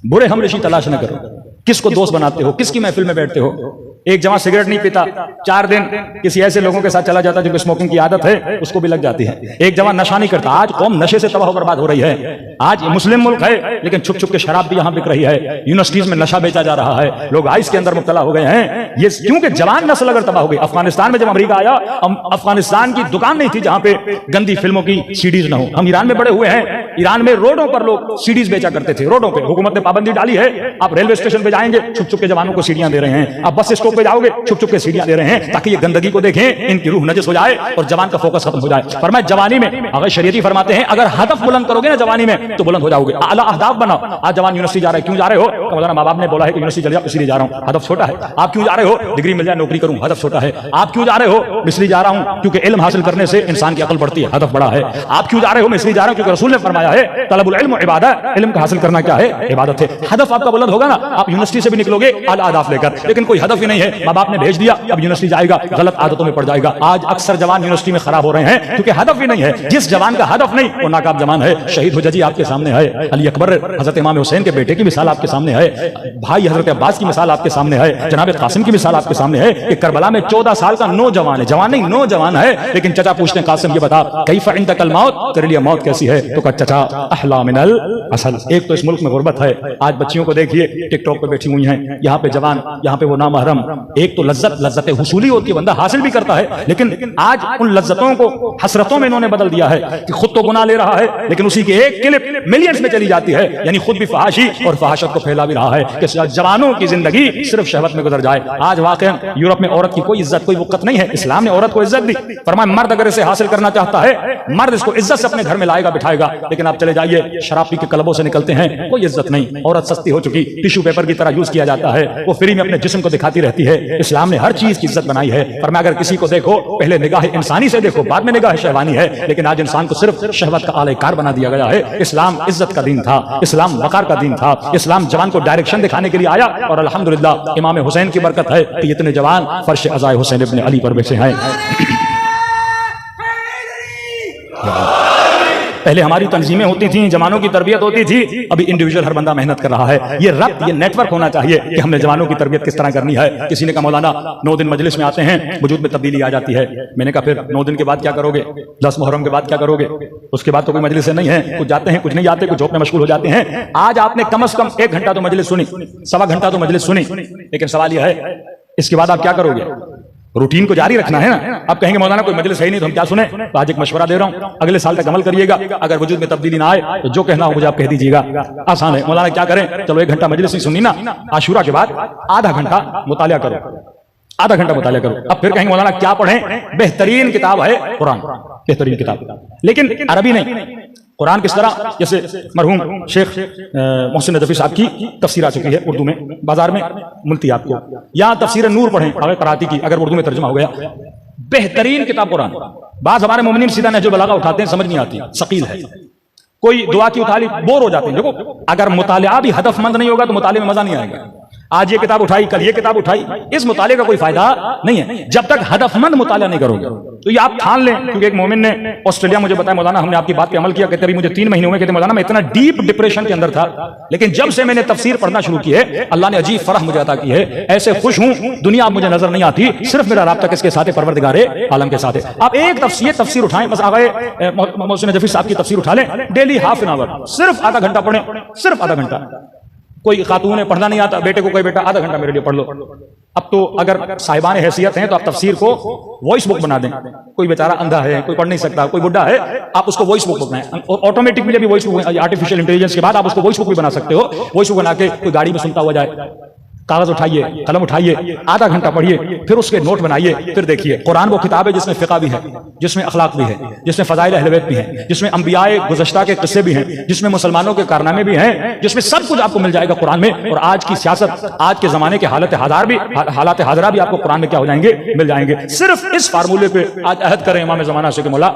बुरे हम निशी तलाश न करो। किसको दोस्त बनाते हो, किसकी महफिल में बैठते हो? एक जवान सिगरेट नहीं पीता, 4 दिन किसी ऐसे लोगों के साथ चला जाता है जिनको स्मोकिंग की आदत है, उसको भी लग जाती है। एक जवान नशा नहीं करता, आज कौम नशे से तबाह बर्बाद हो रही है। आज मुस्लिम मुल्क है लेकिन छुप छुप के शराब भी यहां बिक रही है, यूनिवर्सिटीज में नशा बेचा जा रहा है, लोग आइस के अंदर मुब्तला हो गए हैं। ये क्योंकि जवान नस्ल अगर तबाह हो गई। अफगानिस्तान में जब अमेरिका आया, अफगानिस्तान की दुकान नहीं थी जहां पे गंदी फिल्मों की सीडीज न हो। हम ईरान में बड़े हुए हैं, ईरान में रोडों पर लोग सीडीज बेचा करते थे, रोडों पे हुकूमत ने पाबंदी डाली है। आप रेलवे स्टेशन पे जाएंगे, छुप छुप के जवानों को सीढ़ियां दे रहे हैं। आप बस स्टॉप पे जाओगे, छुप छुप के सीढ़ियां दे रहे हैं ताकि ये गंदगी को देखें, इनकी रूह नजस हो जाए और जवान का फोकस खत्म हो जाए। फरमाया जवानी में अगर शरीयती फरमाते हैं अगर हदफ बुलंद करोगे ना जवानी में तो बुलंद हो जाओगे, आला अहदाफ बनाओ। आज जवान यूनिवर्सिटी जा रहे हैं, क्यों जा रहे हो? मौलाना माँ बाप ने बोला है कि यूनिवर्सिटी चले जाओ, इसलिए जा रहा हूँ, हदफ छोटा है। आप क्यों जा रहे हो? डिग्री मिल जाए, नौकरी करूं, हदफ छोटा है। आप क्यों जा रहे हो? इसलिए जा रहा हूं क्योंकि इल्म हासिल करने से इंसान की अकल बढ़ती है, हदफ बड़ा है। आप क्यों जा रहे हो? मैं इसलिए जा रहा हूं क्योंकि रसूल ने फरमाया है तलबुल इल्म इबादत, इल्म का हासिल करना क्या है? इबादत है। हदफ आपका बुलंद होगा ना, आप यूनिवर्सिटी से भी निकलोगे आला अहदाफ लेकर, लेकिन कोई हदफ ही नहीं है, माँ बाप ने भेज दिया, अब यूनिवर्सिटी जाएगा, गलत आदतों में पड़ जाएगा। आज अक्सर जवान यूनिवर्सिटी में खराब हो रहे हैं क्योंकि हदफ ही नहीं है। जिस जवान का हदफ नहीं वो नाकाब जवान है। शहीद हुजजी आपके सामने है, अली अकबर हजरत इमाम हुसैन के बेटे की मिसाल आपके सामने है, भाई हजरत अब्बास की मिसाल आपके सामने है, जनाब कासिम की मिसाल आपके सामने है कि करबला में 14 साल का नौजवान है, जवान नहीं नौजवान है, लेकिन चचा पूछते हैं कासिम ये बता कैफा इंतकल मौत, तेरे लिए मौत कैसी है? तो कहा चचा अहला मिनल असल। एक तो इस मुल्क में गुर्बत है, आज बच्चियों को देखिए टिकटॉक पे बैठी हुई हैं, यहाँ पे जवान, यहाँ पे वो नामहरम। एक तो लज्जत हुसूली होती है, बंदा हासिल भी करता है, लेकिन आज उन लज्जतों को हसरतों में इन्होंने बदल दिया है कि खुद तो गुनाह ले रहा है लेकिन उसी की एक क्लिप मिलियंस में चली जाती है, यानी खुद भी फहाशी और फहाशत को फैला भी रहा है कि जवानों की जिंदगी सिर्फ शहवत में गुजर जाए। आज वाकई यूरोप में औरत की कोई इज्जत कोई वक़्त नहीं है, इस्लाम ने औरत को इज्जत दी। फरमाया मर्द अगर इसे हासिल करना चाहता है, मर्द इसको इज्जत से अपने घर में लाएगा बिठाएगा, लेकिन लेकिन आप चले जाइए शराब पी के क्लबों से निकलते हैं, कोई इज्जत नहीं, औरत सस्ती हो चुकी, टिश्यू पेपर की तरह यूज किया जाता है, वो फ्री में अपने जिस्म को दिखाती रहती है। इस्लाम ने हर चीज की इज्जत बनाई है, पर मैं अगर किसी को देखो पहले निगाह इंसानी से देखो, बाद में निगाह शहवानी है, लेकिन आज इंसान को सिर्फ शहवत का आलेकार बना दिया गया है। इस्लाम इज्जत का दीन था, इस्लाम वकार का दीन था, इस्लाम जवान को डायरेक्शन दिखाने के लिए आया, और अल्हम्दुलिल्लाह इमाम हुसैन की बरकत है कि इतने जवान फर्श अज़ाए हुसैन इब्न अली पर बैठे हैं। पहले हमारी तंजीमें होती थी, जवानों की तरबियत होती थी, अभी इंडिविजुअल हर बंदा मेहनत कर रहा है। ये रब्त, ये नेटवर्क होना चाहिए कि हमने जवानों की तरबियत किस तरह करनी है। किसी ने कहा मौलाना 9 दिन मजलिस में आते हैं, वजूद में तब्दीली आ जाती है। मैंने कहा फिर 9 दिन के बाद क्या करोगे, 10 मुहर्रम के बाद क्या करोगे, उसके बाद तो कोई मजलिस नहीं है, कुछ जाते हैं कुछ नहीं जाते, कुछ झोंक में मशगूल हो जाते हैं। आज आपने कम से कम 1 घंटा तो मजलिस सुनी, 1.25 घंटा तो मजलिस सुनी, लेकिन सवाल यह है इसके बाद आप क्या करोगे। रूटीन को जारी रखना है ना। आप कहेंगे मौलाना कोई मजलिस है ही नहीं तो हम क्या सुने, तो आज एक मशवरा दे रहा हूं, अगले साल तक अमल करिएगा। अगर वजूद में तब्दीली ना आए तो जो कहना हो मुझे आप कह दीजिएगा, आसान है। मौलाना क्या करें, चलो 1 घंटा मजलिस नहीं सुननी ना, आशूरा के बाद आधा घंटा मुतालिया करो, आधा घंटा मुतालिया करो। अब फिर कहेंगे मौलाना क्या पढ़ें, बेहतरीन किताब है कुरान, बेहतरीन किताब, लेकिन अरबी नहीं। कुरान किस तरह, जैसे मरहूम शेख मोहसिन नदफी साहब की तफसीर आ चुकी है उर्दू में, बाजार में मिलती है आपको, या तफसीर नूर पढ़ें अगर कराती की, अगर उर्दू में तर्जुमा हो गया, बेहतरीन किताब कुरान। बाज हमारे मोमिनीन सीधा नहजुल बलागा उठाते हैं, समझ नहीं आती, सकील है। कोई दुआ की उठा ली, बोर हो जाते हैं। देखो अगर मुतालिया भी हदफमंद नहीं होगा तो मुतालिया में मजा नहीं आएगा। आज ये किताब उठाई, कल ये किताब उठाई, इस मुताले का कोई फायदा नहीं है जब तक हदफमंद मुताला नहीं करोगे। तो ये आप ठान लें, क्योंकि एक मोमिन ने ऑस्ट्रेलिया मुझे बताया मौलाना हमने आपकी बात पे अमल किया, कहते मुझे 3 महीने हुए, कहते मौलाना मैं इतना डीप डिप्रेशन के अंदर था, लेकिन जब से मैंने तफसीर पढ़ना शुरू की है अल्लाह ने अजीब फरह मुझे अता की है, ऐसे खुश हूं दुनिया अब मुझे नजर नहीं आती, सिर्फ मेरा राब्ता किसके साथ है, परवरदिगारे आलम के साथ है। आप एक तफसीर उठाएं, बस आगे मोहसिन नदफी साहब की तफसीर उठा लें, डेली हाफ एन आवर, सिर्फ आधा घंटा पढ़ें, सिर्फ आधा घंटा। कोई खातून है पढ़ना नहीं आता, बेटे को कोई बेटा आधा घंटा मेरे लिए पढ़ लो। अब तो अगर साहिबान हैसियत हैं तो आप तफसीर को वॉइस बुक बना दें। कोई बेचारा अंधा है, कोई पढ़ नहीं सकता, कोई बुढ़ा है, आप उसको वॉइस बुक बनाएं, और ऑटोमेटिकली भी वॉइस बुक, आर्टिफिशियल इंटेलिजेंस के बाद आप उसको वॉइस बुक भी बना सकते हो। वॉइस बुक बना के कोई गाड़ी में सुनता हुआ जाए, कागज उठाइए, कलम उठाइए, आधा घंटा पढ़िए, फिर उसके नोट बनाइए, फिर देखिए। कुरान वो किताब है जिसमें फिक़ा भी है, जिसमें अखलाक भी है, जिसमें फ़ज़ाइल अहले बैत भी हैं, जिसमें अंबियाए गुज़श्ता के किस्से भी हैं, जिसमें मुसलमानों के कारनामे भी हैं, जिसमें सब कुछ आपको मिल जाएगा कुरान में। और आज की सियासत, आज के जमाने के हालत हाजरा भी आपको कुरान में क्या हो जाएंगे, मिल जाएंगे। सिर्फ इस फार्मूले पे आज अहद करें इमाम ज़माना से कि मौला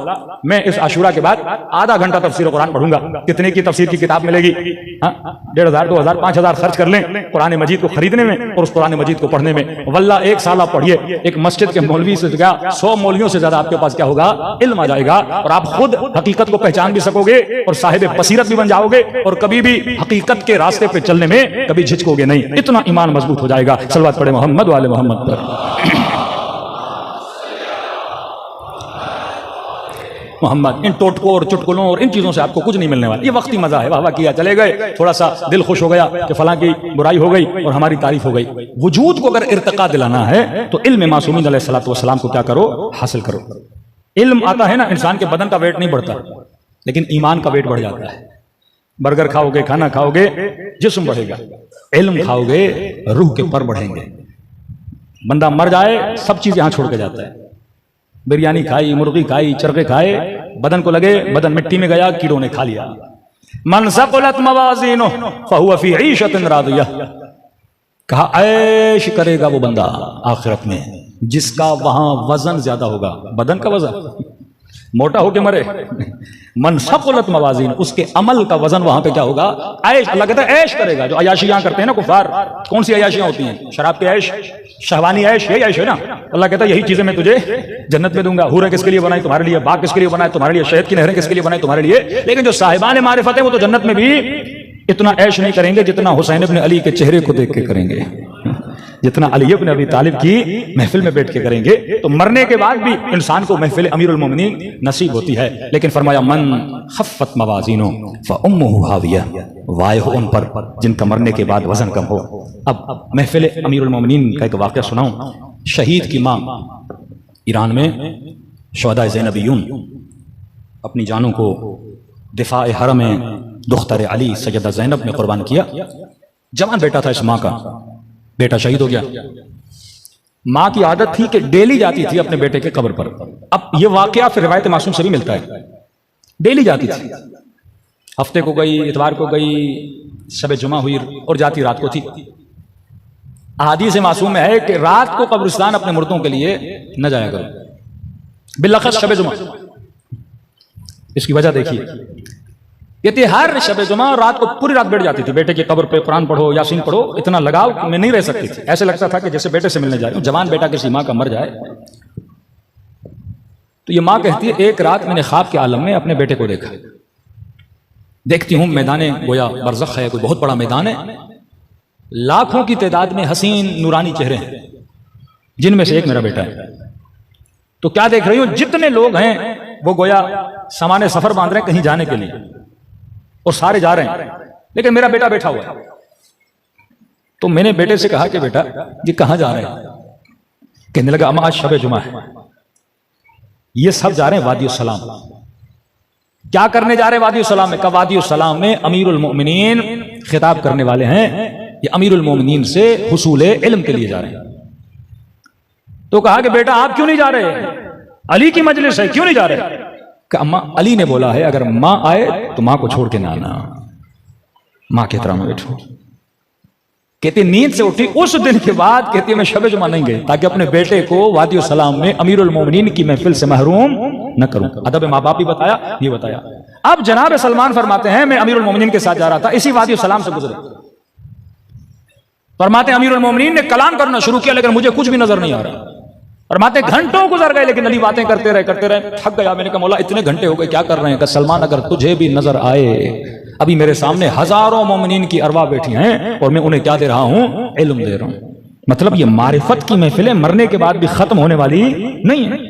मैं इस आशूरा के बाद आधा घंटा तफसीर कुरान पढ़ूंगा। कितने की तफसीर की किताब मिलेगी, 1500, 2000, 5000 खर्च कर लें कुरान मजीद को खरीदने में और उस कुरान मजीद को पढ़ने में। वल्लाह 1 साल आप पढ़िए, एक मस्जिद के मौलवी से क्या 100 मौलवियों से ज्यादा आपके पास क्या होगा, इल्म आ जाएगा, और आप खुद हकीकत को पहचान भी सकोगे और साहिब बसीरत भी बन जाओगे, और कभी भी हकीकत के रास्ते पे चलने में कभी झिझकोगे नहीं। इतना ईमान मजबूत हो जाएगा। सलवात पढ़े मोहम्मद वाले मोहम्मद पर। मोहम्मद, इन टोटकों और चुटकुलों और इन चीजों से आपको कुछ नहीं मिलने वाला। ये वक्ती मजा है, वाह वाह किया चले गए, थोड़ा सा दिल खुश हो गया कि फलां की बुराई हो गई और हमारी तारीफ हो गई। वजूद को अगर इर्तिका दिलाना है तो इल्म मासूमीन अलैहिस्सलातु वस्सलाम को क्या करो, हासिल करो। इल्म आता है ना, इंसान के बदन का वेट नहीं बढ़ता, लेकिन ईमान का वेट बढ़ जाता है। बर्गर खाओगे, खाना खाओगे, जिस्म बढ़ेगा, इल्म खाओगे, रूह के पर बढ़ेंगे। बंदा मर जाए सब चीज यहां छोड़ के जाता है। बिरयानी खाई, मुर्गी खाई, चरखे खाए, बदन को लगे बदन मिट्टी में गया, कीड़ों ने खा लिया। मन सक़ुलत मवाज़ीनुहु फ़हुव फ़ी ईशतिन रादियह, कहा ऐश करेगा वो बंदा आखिरत में जिसका वहां वजन ज्यादा होगा। बदन का वजन मोटा होके मरे, मन सक़ुलत मवाज़ीन, उसके अमल का वजन वहां पे क्या होगा, ऐश। अल्लाह कहता है ऐश करेगा। जो अयाशियां करते हैं ना कुफार, कौन सी अयाशियां होती हैं, शराब की ऐश, शहवानी ऐश, यही ऐश है ना। अल्लाह कहता है यही चीजें मैं तुझे जन्नत में दूंगा। हूरें किसके लिए बनाई, तुम्हारे लिए। बाग किसके लिए बनाए, तुम्हारे लिए। शहद की नहरें किसके लिए बनाई, तुम्हारे लिए। लेकिन जो साहिबान मारिफत है वो तो जन्नत में भी इतना ऐश नहीं करेंगे जितना हुसैन इब्न अली के चेहरे को देख के करेंगे, जितना अली इब्न अबी तालिब की महफिल में बैठ के करेंगे। तो मरने के बाद भी इंसान को महफिल अमीरुल मोमिनीन नसीब होती है। लेकिन फरमाया मन खफ़्फ़त मवाज़ीनो फ़उम्मुहु हाविया, वाय हो उन पर जिनका मरने के बाद वजन कम हो। अब महफिल अमीरुल मोमिनीन का एक वाक़या सुनाऊं। शहीद की मां ईरान में शुहदा ज़ैनबियून अपनी जानों को दिफा हरम में दुख्तर अली सैयदा ज़ैनब ने कुर्बान किया। जवान बेटा था इस माँ का, बेटा शहीद हो गया। माँ की आदत थी कि डेली जाती थी अपने बेटे के कब्र पर। अब यह वाकया फिर रिवायत मासूम से भी मिलता है, डेली जाती थी। हफ्ते को गई, इतवार को गई, शब जुमा हुई और जाती रात को थी। अहादीस मासूम में है कि रात को कब्रिस्तान अपने मुर्दों के लिए न जाया करो, बिलखस शब जुमा। इसकी वजह देखिए, कहती हर शब जुमा रात को पूरी रात बैठ जाती थी, बेटे की कब्र पे कुरान पढ़ो, यासीन पढ़ो। इतना लगाव में नहीं रह सकती थी, ऐसे लगता था कि जैसे बेटे से मिलने जा रही हूं। जवान बेटा किसी माँ का मर जाए तो ये माँ कहती है एक रात मैंने ख्वाब के आलम में अपने बेटे को देखा। देखती हूं मैदान गोया बरज़ख है, कोई बहुत बड़ा मैदान है, लाखों की तादाद में हसीन नूरानी चेहरे हैं, जिनमें से एक मेरा बेटा है। तो क्या देख रही हूं, जितने लोग हैं वो गोया सामान्य सफर बांध रहे हैं कहीं जाने के लिए, और सारे जा रहे हैं, लेकिन मेरा बेटा बैठा हुआ है। तो मैंने बेटे से कहा कि बेटा ये कहां जा रहे हैं? कहने लगा अम्मा आज शब जुमा है, ये सब जा रहे हैं वादी सलाम। क्या करने जा रहे हैं वादी सलाम में? वादी सलाम में अमीरुल मोमिनीन खिताब करने वाले हैं, ये अमीरुल मोमिनीन से हुसूले इल्म के लिए जा रहे हैं। तो कहा कि बेटा आप क्यों नहीं जा रहे? अली की मजलिस है, क्यों नहीं जा रहे? कि अम्मा अली ने बोला है अगर माँ आए तो माँ को छोड़ के ना आना, माँ के तरह में बैठो। कहती नींद से उठी उस दिन के बाद, कहती मैं शब जुमा नहीं गई ताकि अपने बेटे को वादी सलाम में अमीरुल मोमिनीन की महफिल से महरूम न करूं। अदब माँ बाप भी बताया, ये बताया। अब जनाब सलमान फरमाते हैं मैं अमीरुल मोमिनीन के साथ जा रहा था, इसी वादी सलाम से गुजरे। फरमाते अमीरुल मोमिनीन ने कलाम करना शुरू किया, लेकिन मुझे कुछ भी नजर नहीं आ रहा। फरमाते घंटों गुजर गए, लेकिन अली बातें करते रहे, थक गया। मैंने कहा मौला इतने घंटे हो गए, क्या कर रहे हैं? सलमान अगर तुझे भी नजर आए, अभी मेरे सामने हजारों मोमिनीन की अरवाह बैठी हैं और मैं उन्हें क्या दे रहा हूं? इल्म दे रहा हूं। मतलब ये मारिफत की महफिलें मरने के बाद भी खत्म होने वाली नहीं है।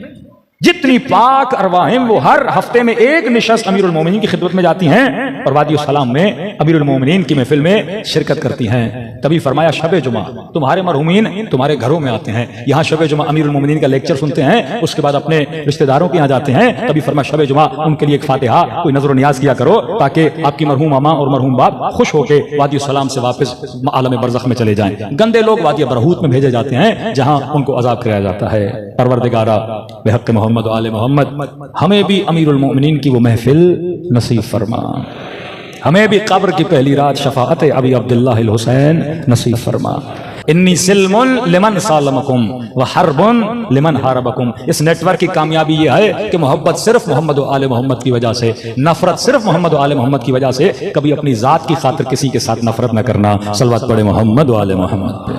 जितनी पाक अरवाहें वो हर हफ्ते में एक निशस्त अमीरुल मोमिनीन की खिदमत में जाती हैं और वादी सलाम में अमीरुल मोमिनीन की महफिल में शिरकत करती हैं। तभी फरमाया शब जुमा तुम्हारे मरहुमीन तुम्हारे घरों में आते हैं, यहाँ शब जुमा अमीरुल मोमिनीन का लेक्चर सुनते हैं, उसके बाद अपने रिश्तेदारों के यहाँ जाते हैं। तभी फरमाया शब जुमा उनके लिए एक फातिहा कोई नजर नियाज किया करो, ताकि आपकी मरहूम अम्मा और मरहूम बाप खुश होकर वादी सलाम से वापस आलम बरज़ख में चले जाएं। गंदे लोग वादी बरहूत में भेजे जाते हैं, जहाँ उनको अजाब कराया जाता है। परवरदिगारा बेहक़ मोहम्मद आले मोहम्मद हमें भी अमीरुल मोमिनीन की वो महफिल नसीब फरमा, हमें भी कब्र की पहली रात शफाअत अबी अब्दुल्लाह अल हुसैन नसीब फरमा। इन्नी सिल्मुन लिमन सालमकुम व हरबुन लिमन हारबकुम। इस नेटवर्क की कामयाबी यह है कि मोहब्बत सिर्फ मोहम्मद व आले मोहम्मद की वजह से, नफरत सिर्फ मोहम्मद व आले मोहम्मद की वजह से। कभी अपनी जात की खातिर किसी के साथ नफरत न करना। सलवत पढ़े मोहम्मद व आले मोहम्मद पे।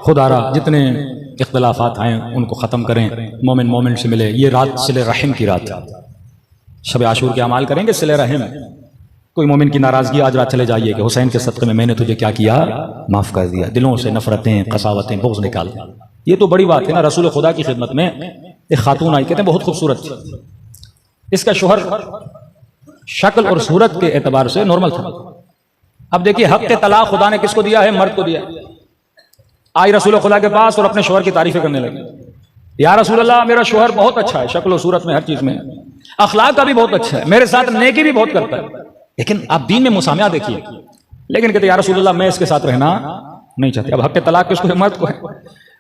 खुदारा जितने इख्तिलाफात हैं उनको ख़त्म करें, मोमिन मोमिन से मिले। ये रात सिले रहम की रात है, शब आशूर के अमाल करेंगे सिले रहम। कोई मोमिन की नाराज़गी आज रात चले जाइए कि हुसैन के सदक़े में मैंने तुझे क्या किया, माफ़ कर दिया। दिलों से नफरतें, कसावतें, बुग़्ज़ निकाल। ये तो बड़ी बात है ना। रसूल खुदा की खिदमत में एक खातून आई, कहते हैं बहुत खूबसूरत थी। इसका शोहर शक्ल और सूरत के एतबार से नॉर्मल था। अब देखिए हक़ के तलाक खुदा ने किसको दिया है? मर्द को दिया। आई रसूल खुदा के पास और अपने शोहर की तारीफें करने लगी। या रसूल अल्लाह मेरा शोहर बहुत अच्छा है, शक्ल और सूरत में, हर चीज में, अखलाक का भी बहुत अच्छा है, मेरे साथ नेकी भी बहुत करता है, लेकिन आप दीन में मुसामिया देखिए। लेकिन कहते या रसूल अल्लाह मैं इसके साथ रहना नहीं चाहती। अब हक़ के तलाक किसको है? मर्द को है।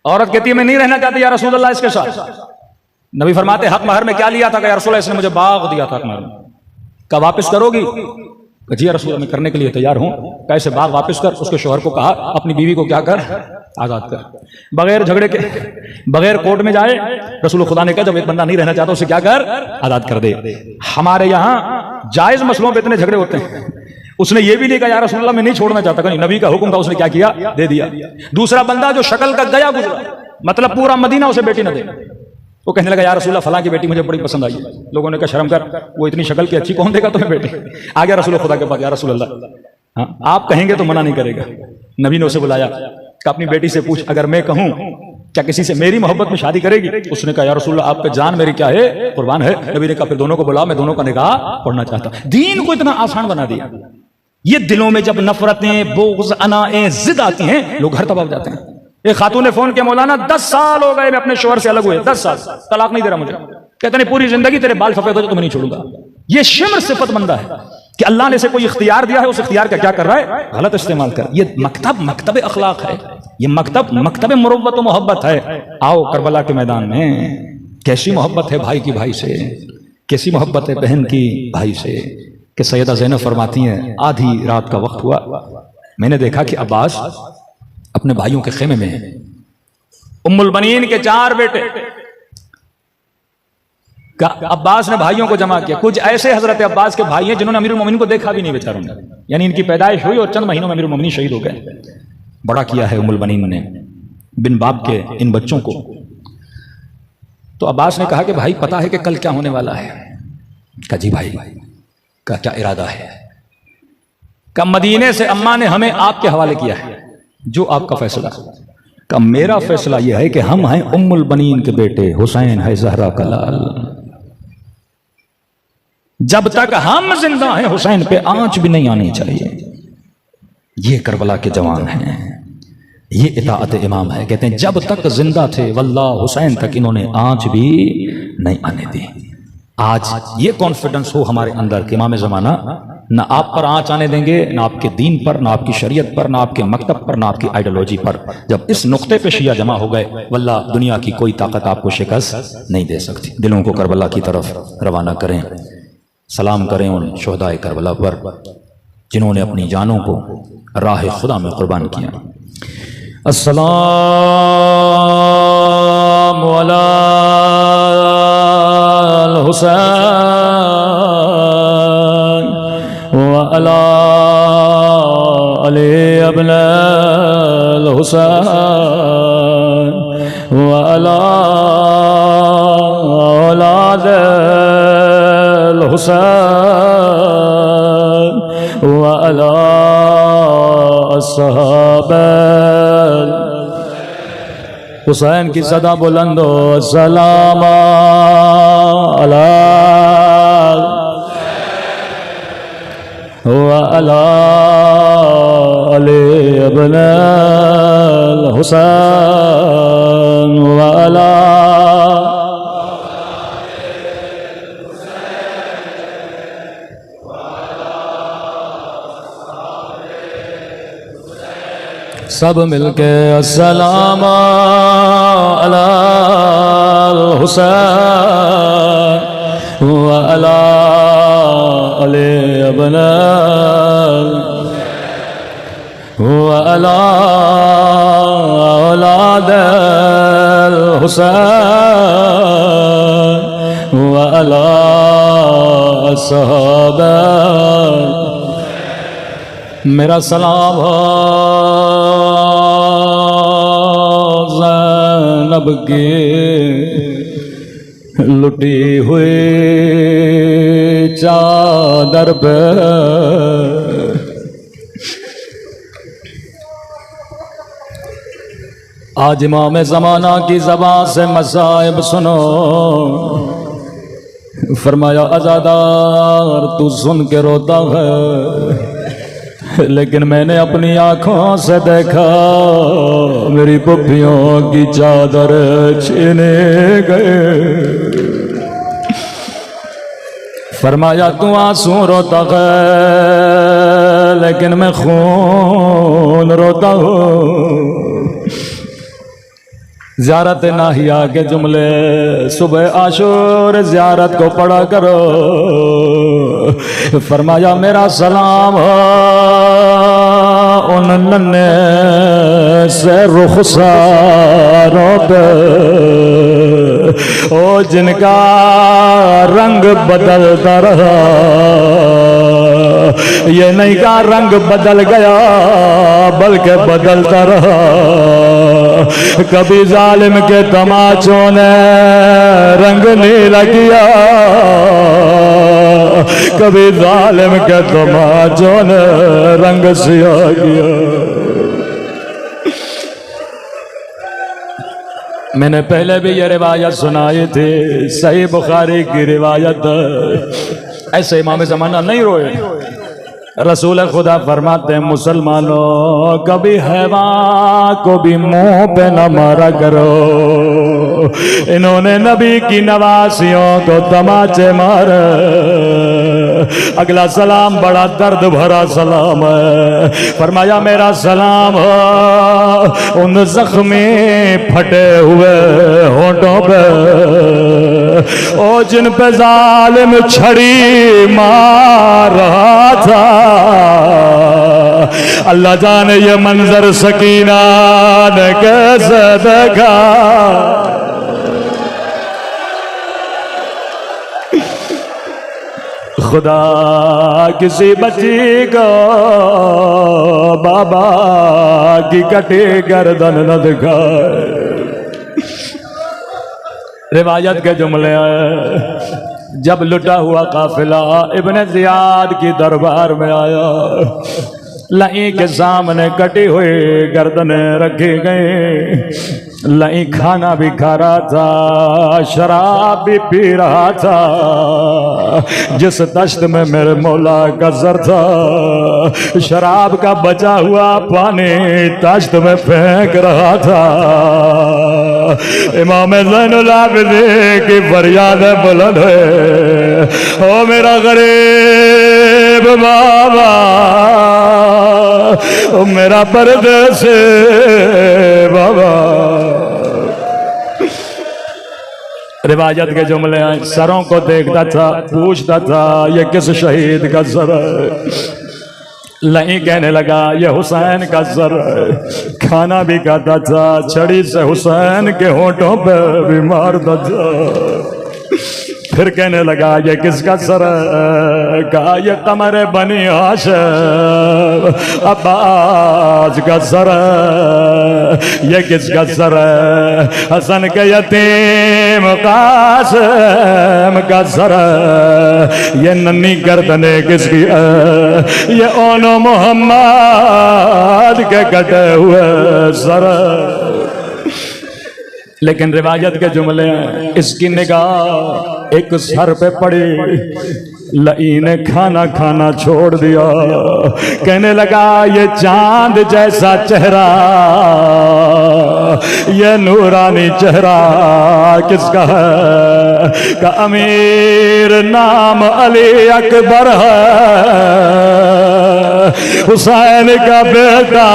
औरत कहती है मैं नहीं रहना चाहती या रसूल अल्लाह इसके साथ। नबी फरमाते हक़ महर में क्या लिया था? या रसूल अल्लाह इसने मुझे बाग दिया था हक़ महर में। का वापस करोगी? जी या रसूल मैं करने के लिए तैयार हूं। कैसे? बाग वापस कर। उसके शोहर को कहा अपनी बीवी को क्या कर? आजाद कर, बगैर झगड़े के, बगैर कोर्ट में जाए। रसूल खुदा ने कहा जब एक बंदा नहीं रहना चाहता उसे क्या कर? आजाद कर दे। हमारे यहाँ जायज मसलों पे इतने झगड़े होते हैं। उसने ये भी नहीं कहा या रसूल अल्लाह मैं नहीं छोड़ना चाहता, कहीं नबी का हुक्म था, उसने क्या किया? दे दिया। दूसरा बंदा जो शक्ल का गया गुजरा, मतलब पूरा मदीना उसे बेटी न दे, वो कहने लगा या रसूल अल्लाह फलां की बेटी मुझे बड़ी पसंद आई। लोगों ने कहा शर्म कर, वो इतनी शक्ल की अच्छी कौन देगा तुम्हें बेटी? आ गया रसूल खुदा के पास, या रसूल अल्लाह हाँ आप कहेंगे तो मना नहीं करेगा। नबी ने उसे बुलाया, अपनी बेटी से पूछ अगर मैं कहूं क्या किसी से मेरी मोहब्बत में शादी करेगी? उसने कहा या रसूल अल्लाह आपका जान मेरी क्या है, कुर्बान है। नबी ने कहा फिर दोनों को बुलाओ, मैं दोनों का निकाह पढ़ना चाहता हूं। दीन को इतना आसान बना दिया। ये दिलों में जब नफरतें, बुग़्ज़, अनाएं, जिद आती हैं, लोग घर तबाह हो जाते हैं। एक खातून ने फोन किया मौलाना 10 साल हो गए मैं अपने शोहर से अलग हुए, 10 साल तलाक नहीं दे रहा मुझे। कहते नहीं पूरी जिंदगी तेरे बाल सफेद हो तो मैं नहीं छोड़ूंगा। ये शिम्र सिफत मंदा है कि अल्लाह ने इसे कोई इख्तियार दिया है, उस इख्तियार का क्या कर रहा है? गलत इस्तेमाल कर। ये मकतब अखलाक है, ये मकतब मुरव्वत व मोहब्बत है। आओ करबला के मैदान में कैसी मोहब्बत है भाई की भाई से, कैसी मोहब्बत है बहन की भाई से कि सैयदा ज़ैनब फरमाती हैं आधी रात का वक्त हुआ, मैंने देखा कि अब्बास अपने भाइयों के खेमे में है। उम्मुल बनीन के 4 बेटे का अब्बास ने भाइयों को जमा किया। कुछ ऐसे हजरत अब्बास के भाई हैं जिन्होंने अमीरुल मोमिनीन को देखा भी नहीं बेचारों ने, यानी इनकी पैदाइश हुई और चंद महीनों में अमीरुल मोमिनीन शहीद हो गए। बड़ा किया है उम्मुल बनीन ने बिन बाप के इन बच्चों को। तो अब्बास ने कहा कि भाई पता है कि कल क्या होने वाला है? कहा जी भाई, का क्या इरादा है? का मदीने से अम्मा ने हमें आपके हवाले किया है, जो आपका फैसला। का मेरा फैसला यह है कि हम हैं उम्मुल बनीन के बेटे, हुसैन है ज़हरा का लाल। जब तक हम जिंदा हैं हुसैन पे आंच भी नहीं आनी चाहिए। ये करबला के जवान हैं, ये इताअत इमाम है। कहते हैं जब तक जिंदा थे वल्लाह हुसैन तक इन्होंने आंच भी नहीं आने दी। आज ये कॉन्फिडेंस हो हमारे अंदर कि इमाम ज़माना ना आप पर आंच आने देंगे, ना आपके दीन पर, ना आपकी शरीयत पर, ना आपके मकतब पर, ना आपकी आइडियोलॉजी पर। जब इस नुक्ते पे शिया जमा हो गए वल्लाह दुनिया की कोई ताकत आपको शिकस्त नहीं दे सकती। दिलों को करबला की तरफ रवाना करें, सलाम करें उन शुहदाए करबला पर जिन्होंने अपनी जानों को राह खुदा में कुर्बान किया। अस्सलामु अलल हुसैन व अला अली अब्नल हुसैन व अला औलादिल हुसैन व अला अस्हाबल हुसैन की सदा बुलंद हो। सलाम अला व अला अली अब्नल हुसैन व अला सब मिलके अस्सलाम अलल हुसैन व अला अली अब्नल व अला औलादिल हुसैन व अला अस्हाबल। मेरा सलाम हो ज़ैनब की लुटी हुई चादर पे, आज इमाम ज़माना की ज़बान से मसाइब सुनो। फरमाया अज़ादार तू सुन के रोता है, लेकिन मैंने अपनी आंखों से देखा मेरी पुप्पियों की चादर छीने गए। फरमाया तू आंसू रोता है, लेकिन मैं खून रोता हूँ। ज़ियारत नाहिया के जुमले सुबह आशूर ज़ियारत को पढ़ा करो। फरमाया मेरा सलाम हो उन नन्हे से रुखसारों पे, ओ जिनका रंग बदलता रहा। ये नहीं का रंग बदल गया बल्कि बदलता रहा। कभी जालिम के तमाचों ने रंग नीला किया, कभी जालिम के तमाचों ने रंग सिया किया। मैंने पहले भी ये रिवायत सुनाई थी, सही बुखारी की रिवायत। ऐसे इमाम ज़माना नहीं रोए। रसूल खुदा फरमाते हैं मुसलमानों कभी हैवान को भी मुंह पे न मारा करो। इन्होंने नबी की नवासियों को तमाचे मारे, अगला सलाम बड़ा दर्द भरा सलाम है। फरमाया मेरा सलाम उन जख्मी फटे हुए होंठों पे ओ जिन पे जालिम छड़ी मार रहा था। अल्लाह जाने ये मंजर सकीना ने कैसे देखा। खुदा किसी बच्ची को बाबा की कटी गर्दन न दिखाए। रिवायत के जुमले जब लुटा हुआ काफिला इब्ने जियाद की दरबार में आया, लई के सामने कटी हुई गर्दनें रखी गई। लई खाना भी खा रहा था, शराब भी पी रहा था। जिस तश्त में मेरे मौला का सर था, शराब का बचा हुआ पानी तश्त में फेंक रहा था। इमाम ज़ैनुल आबिदीन की फरियाद बुलंद है, ओ मेरा गरीब बाबा, ओ मेरा परदेसी बाबा। रिवायत के जुमले हैं, सरों को देखता था, पूछता था ये किस शहीद का सर है। लई कहने लगा ये हुसैन का सर है। खाना भी खाता था, छड़ी से हुसैन के होंठों पे भी मारता था। फिर कहने लगा ये किसका सर है। कहा ये कमर बनी हाशिम अब्बास का सर है। ये किसका सर है। हसन के यतीम कासिम का सर है। ये नन्ही गर्दने किसकी है। ये ओनो मोहम्मद के कटे हुए सर। लेकिन रिवायत के जुमले इसकी निगाह एक सर पे पड़ी। लई ने खाना खाना छोड़ दिया। कहने लगा ये चांद जैसा चेहरा, ये नूरानी चेहरा किसका है। का अमीर नाम अली अकबर है, हुसैन का बेटा।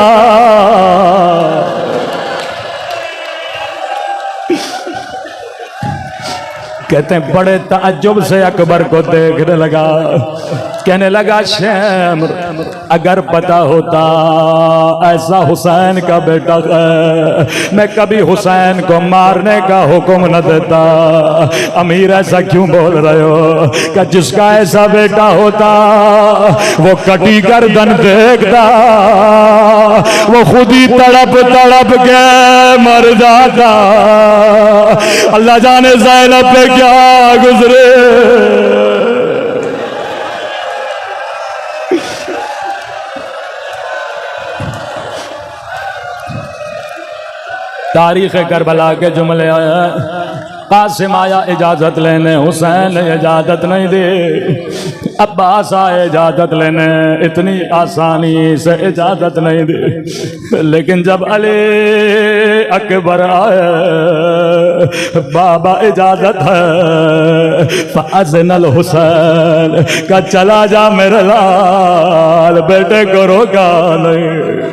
कहते हैं बड़े ताज्जुब से अकबर को देखने लगा। कहने लगा शैम अगर पता होता ऐसा हुसैन का बेटा है, मैं कभी हुसैन को मारने का हुक्म न देता। अमीर ऐसा क्यों बोल रहे हो। कि जिसका ऐसा बेटा होता वो कटी गर्दन देखता, वो खुद ही तड़प तड़प के मर जाता। अल्लाह जाने ज़ैनब पे क्या गुजरे। तारीख़ करबला के जुमले आया। कासिम आया इजाजत लेने, हुसैन ने इजाजत नहीं दी। अब्बास आए इजाजत लेने, इतनी आसानी से इजाजत नहीं दी। लेकिन जब अली अकबर आए, बाबा इजाजत है। फ़अज़नल हुसैन का चला जा मेरे लाल, बेटे को रोका नहीं।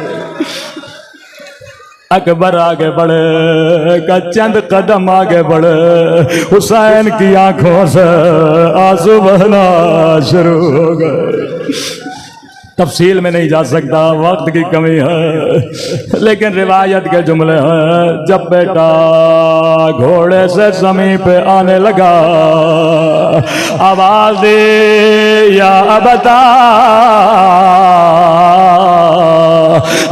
अकबर आगे बढ़े, का चंद कदम आगे बढ़े, हुसैन की आंखों से आंसू बहना शुरू हो गए। तफसील में नहीं जा सकता, वक्त की कमी है। लेकिन रिवायत के जुमले हैं, जब बेटा घोड़े से ज़मीन पे आने लगा, आवाज दे या अबता,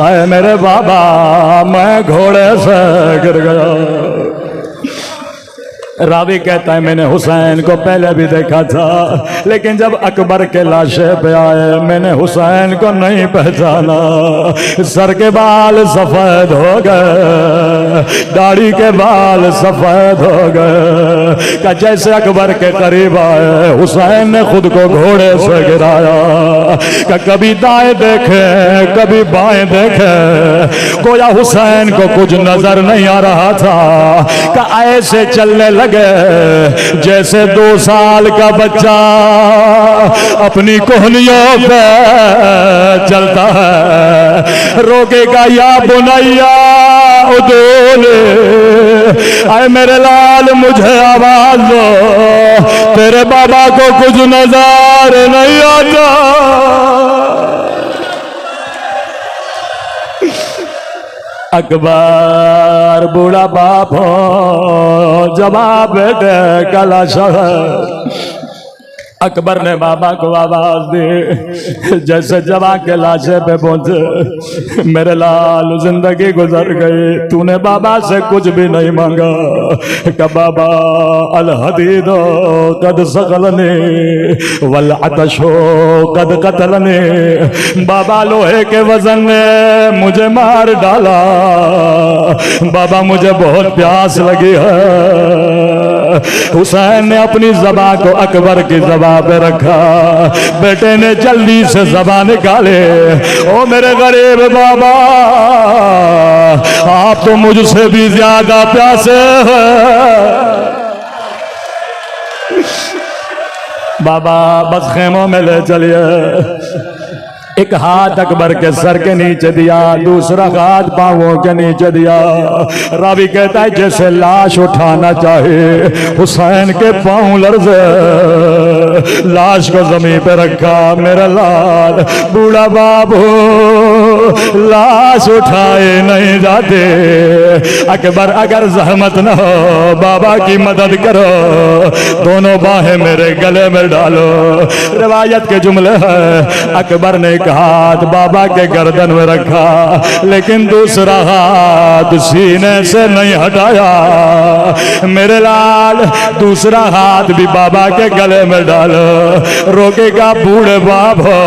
आए मेरे बाबा मैं घोड़े से गिर गया। रावी कहता है मैंने हुसैन को पहले भी देखा था, लेकिन जब अकबर के लाशे पे आए मैंने हुसैन को नहीं पहचाना। सर के बाल सफेद हो गए, दाढ़ी के बाल सफेद हो गए। का जैसे अकबर के करीब आए, हुसैन ने खुद को घोड़े से गिराया। कभी दाएं देखे कभी बाएं देखे, गोया हुसैन को कुछ नजर नहीं आ रहा था कि ऐसे चलने लगे जैसे 2 साल का बच्चा अपनी कोहनियों पे चलता है। रोकेगा या बुनैया उदूल, आए मेरे लाल मुझे आवाज दो, तेरे बाबा को कुछ नजर नहीं आता। अकबर बूढ़ा बाप हो जवाब दे कला शहर। अकबर ने बाबा को आवाज दी जैसे जवा के लाशे पे पहुंचे, मेरे लाल जिंदगी गुजर गई, तूने बाबा से कुछ भी नहीं मांगा। का बाबा अल हदीदो कद सकलने वल अतशो कद कतलने, बाबा लोहे के वजन ने मुझे मार डाला, बाबा मुझे बहुत प्यास लगी है। हुसैन ने अपनी ज़बान को अकबर की ज़बान पे रखा, बेटे ने जल्दी से ज़बान निकाले, ओ मेरे गरीब बाबा आप तो मुझसे भी ज्यादा प्यासे हैं। बाबा बस खेमों में ले चलिए। एक हाथ अकबर के सर के नीचे दिया, दूसरा हाथ पांवों के नीचे दिया। रावी कहता है जैसे लाश उठाना चाहे, हुसैन के पांव लर्जे, लाश को जमीन पे रखा। मेरा लाल बूढ़ा बाबू लाश उठाए नहीं जाते। अकबर अगर जहमत न हो बाबा की मदद करो, दोनों बाहें मेरे गले में डालो। रिवायत के जुमले हैं, अकबर ने हाथ बाबा के गर्दन में रखा, लेकिन दूसरा हाथ सीने से नहीं हटाया। मेरे लाल दूसरा हाथ भी बाबा के गले में डालो। रोकेगा बूढ़े बाप हो,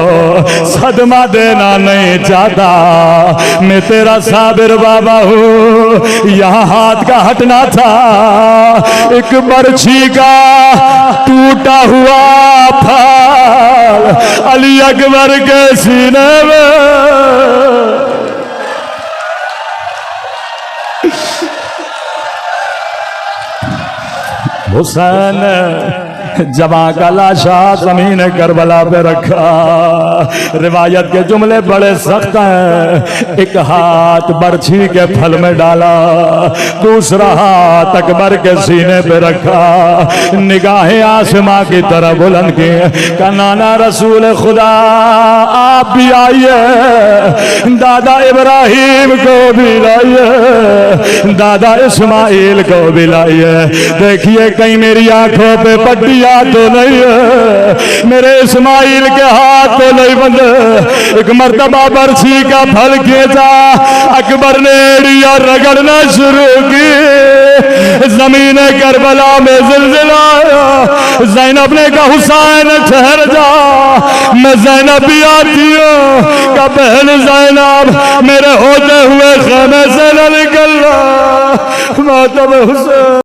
सदमा देना नहीं चाहता, मैं तेरा साबिर बाबा हूँ। यहाँ हाथ का हटना था, एक बरछी का टूटा हुआ फल अली अकबर के सीने में। हुसैन जवा का लाशा जमीन करबला पे रखा। रिवायत के जुमले बड़े सख्त हैं। एक हाथ बरछी के फल में डाला, दूसरा हाथ अकबर के सीने पे रखा, निगाहें आसमां की तरफ बुलंद की। का नाना रसूल खुदा आप भी आइए, दादा इब्राहिम को भी लाइए, दादा इस्माइल को भी लाइए। देखिए कहीं मेरी आंखों पे पट्टी तो नहीं है, मेरे इस्माइल के हाथ तो नहीं बंद। एक मर्तबा बरछी का फल खींचा, अकबर ने एड़िया रगड़ना शुरू की। जमीन करबला में जिलजिला आया। ज़ैनब ने कहा हुसैन ठहर जा, मैं ज़ैनब भी आती हूँ। का बहन ज़ैनब मेरे होते हुए खेमे से न निकलना, मातम हुसैन।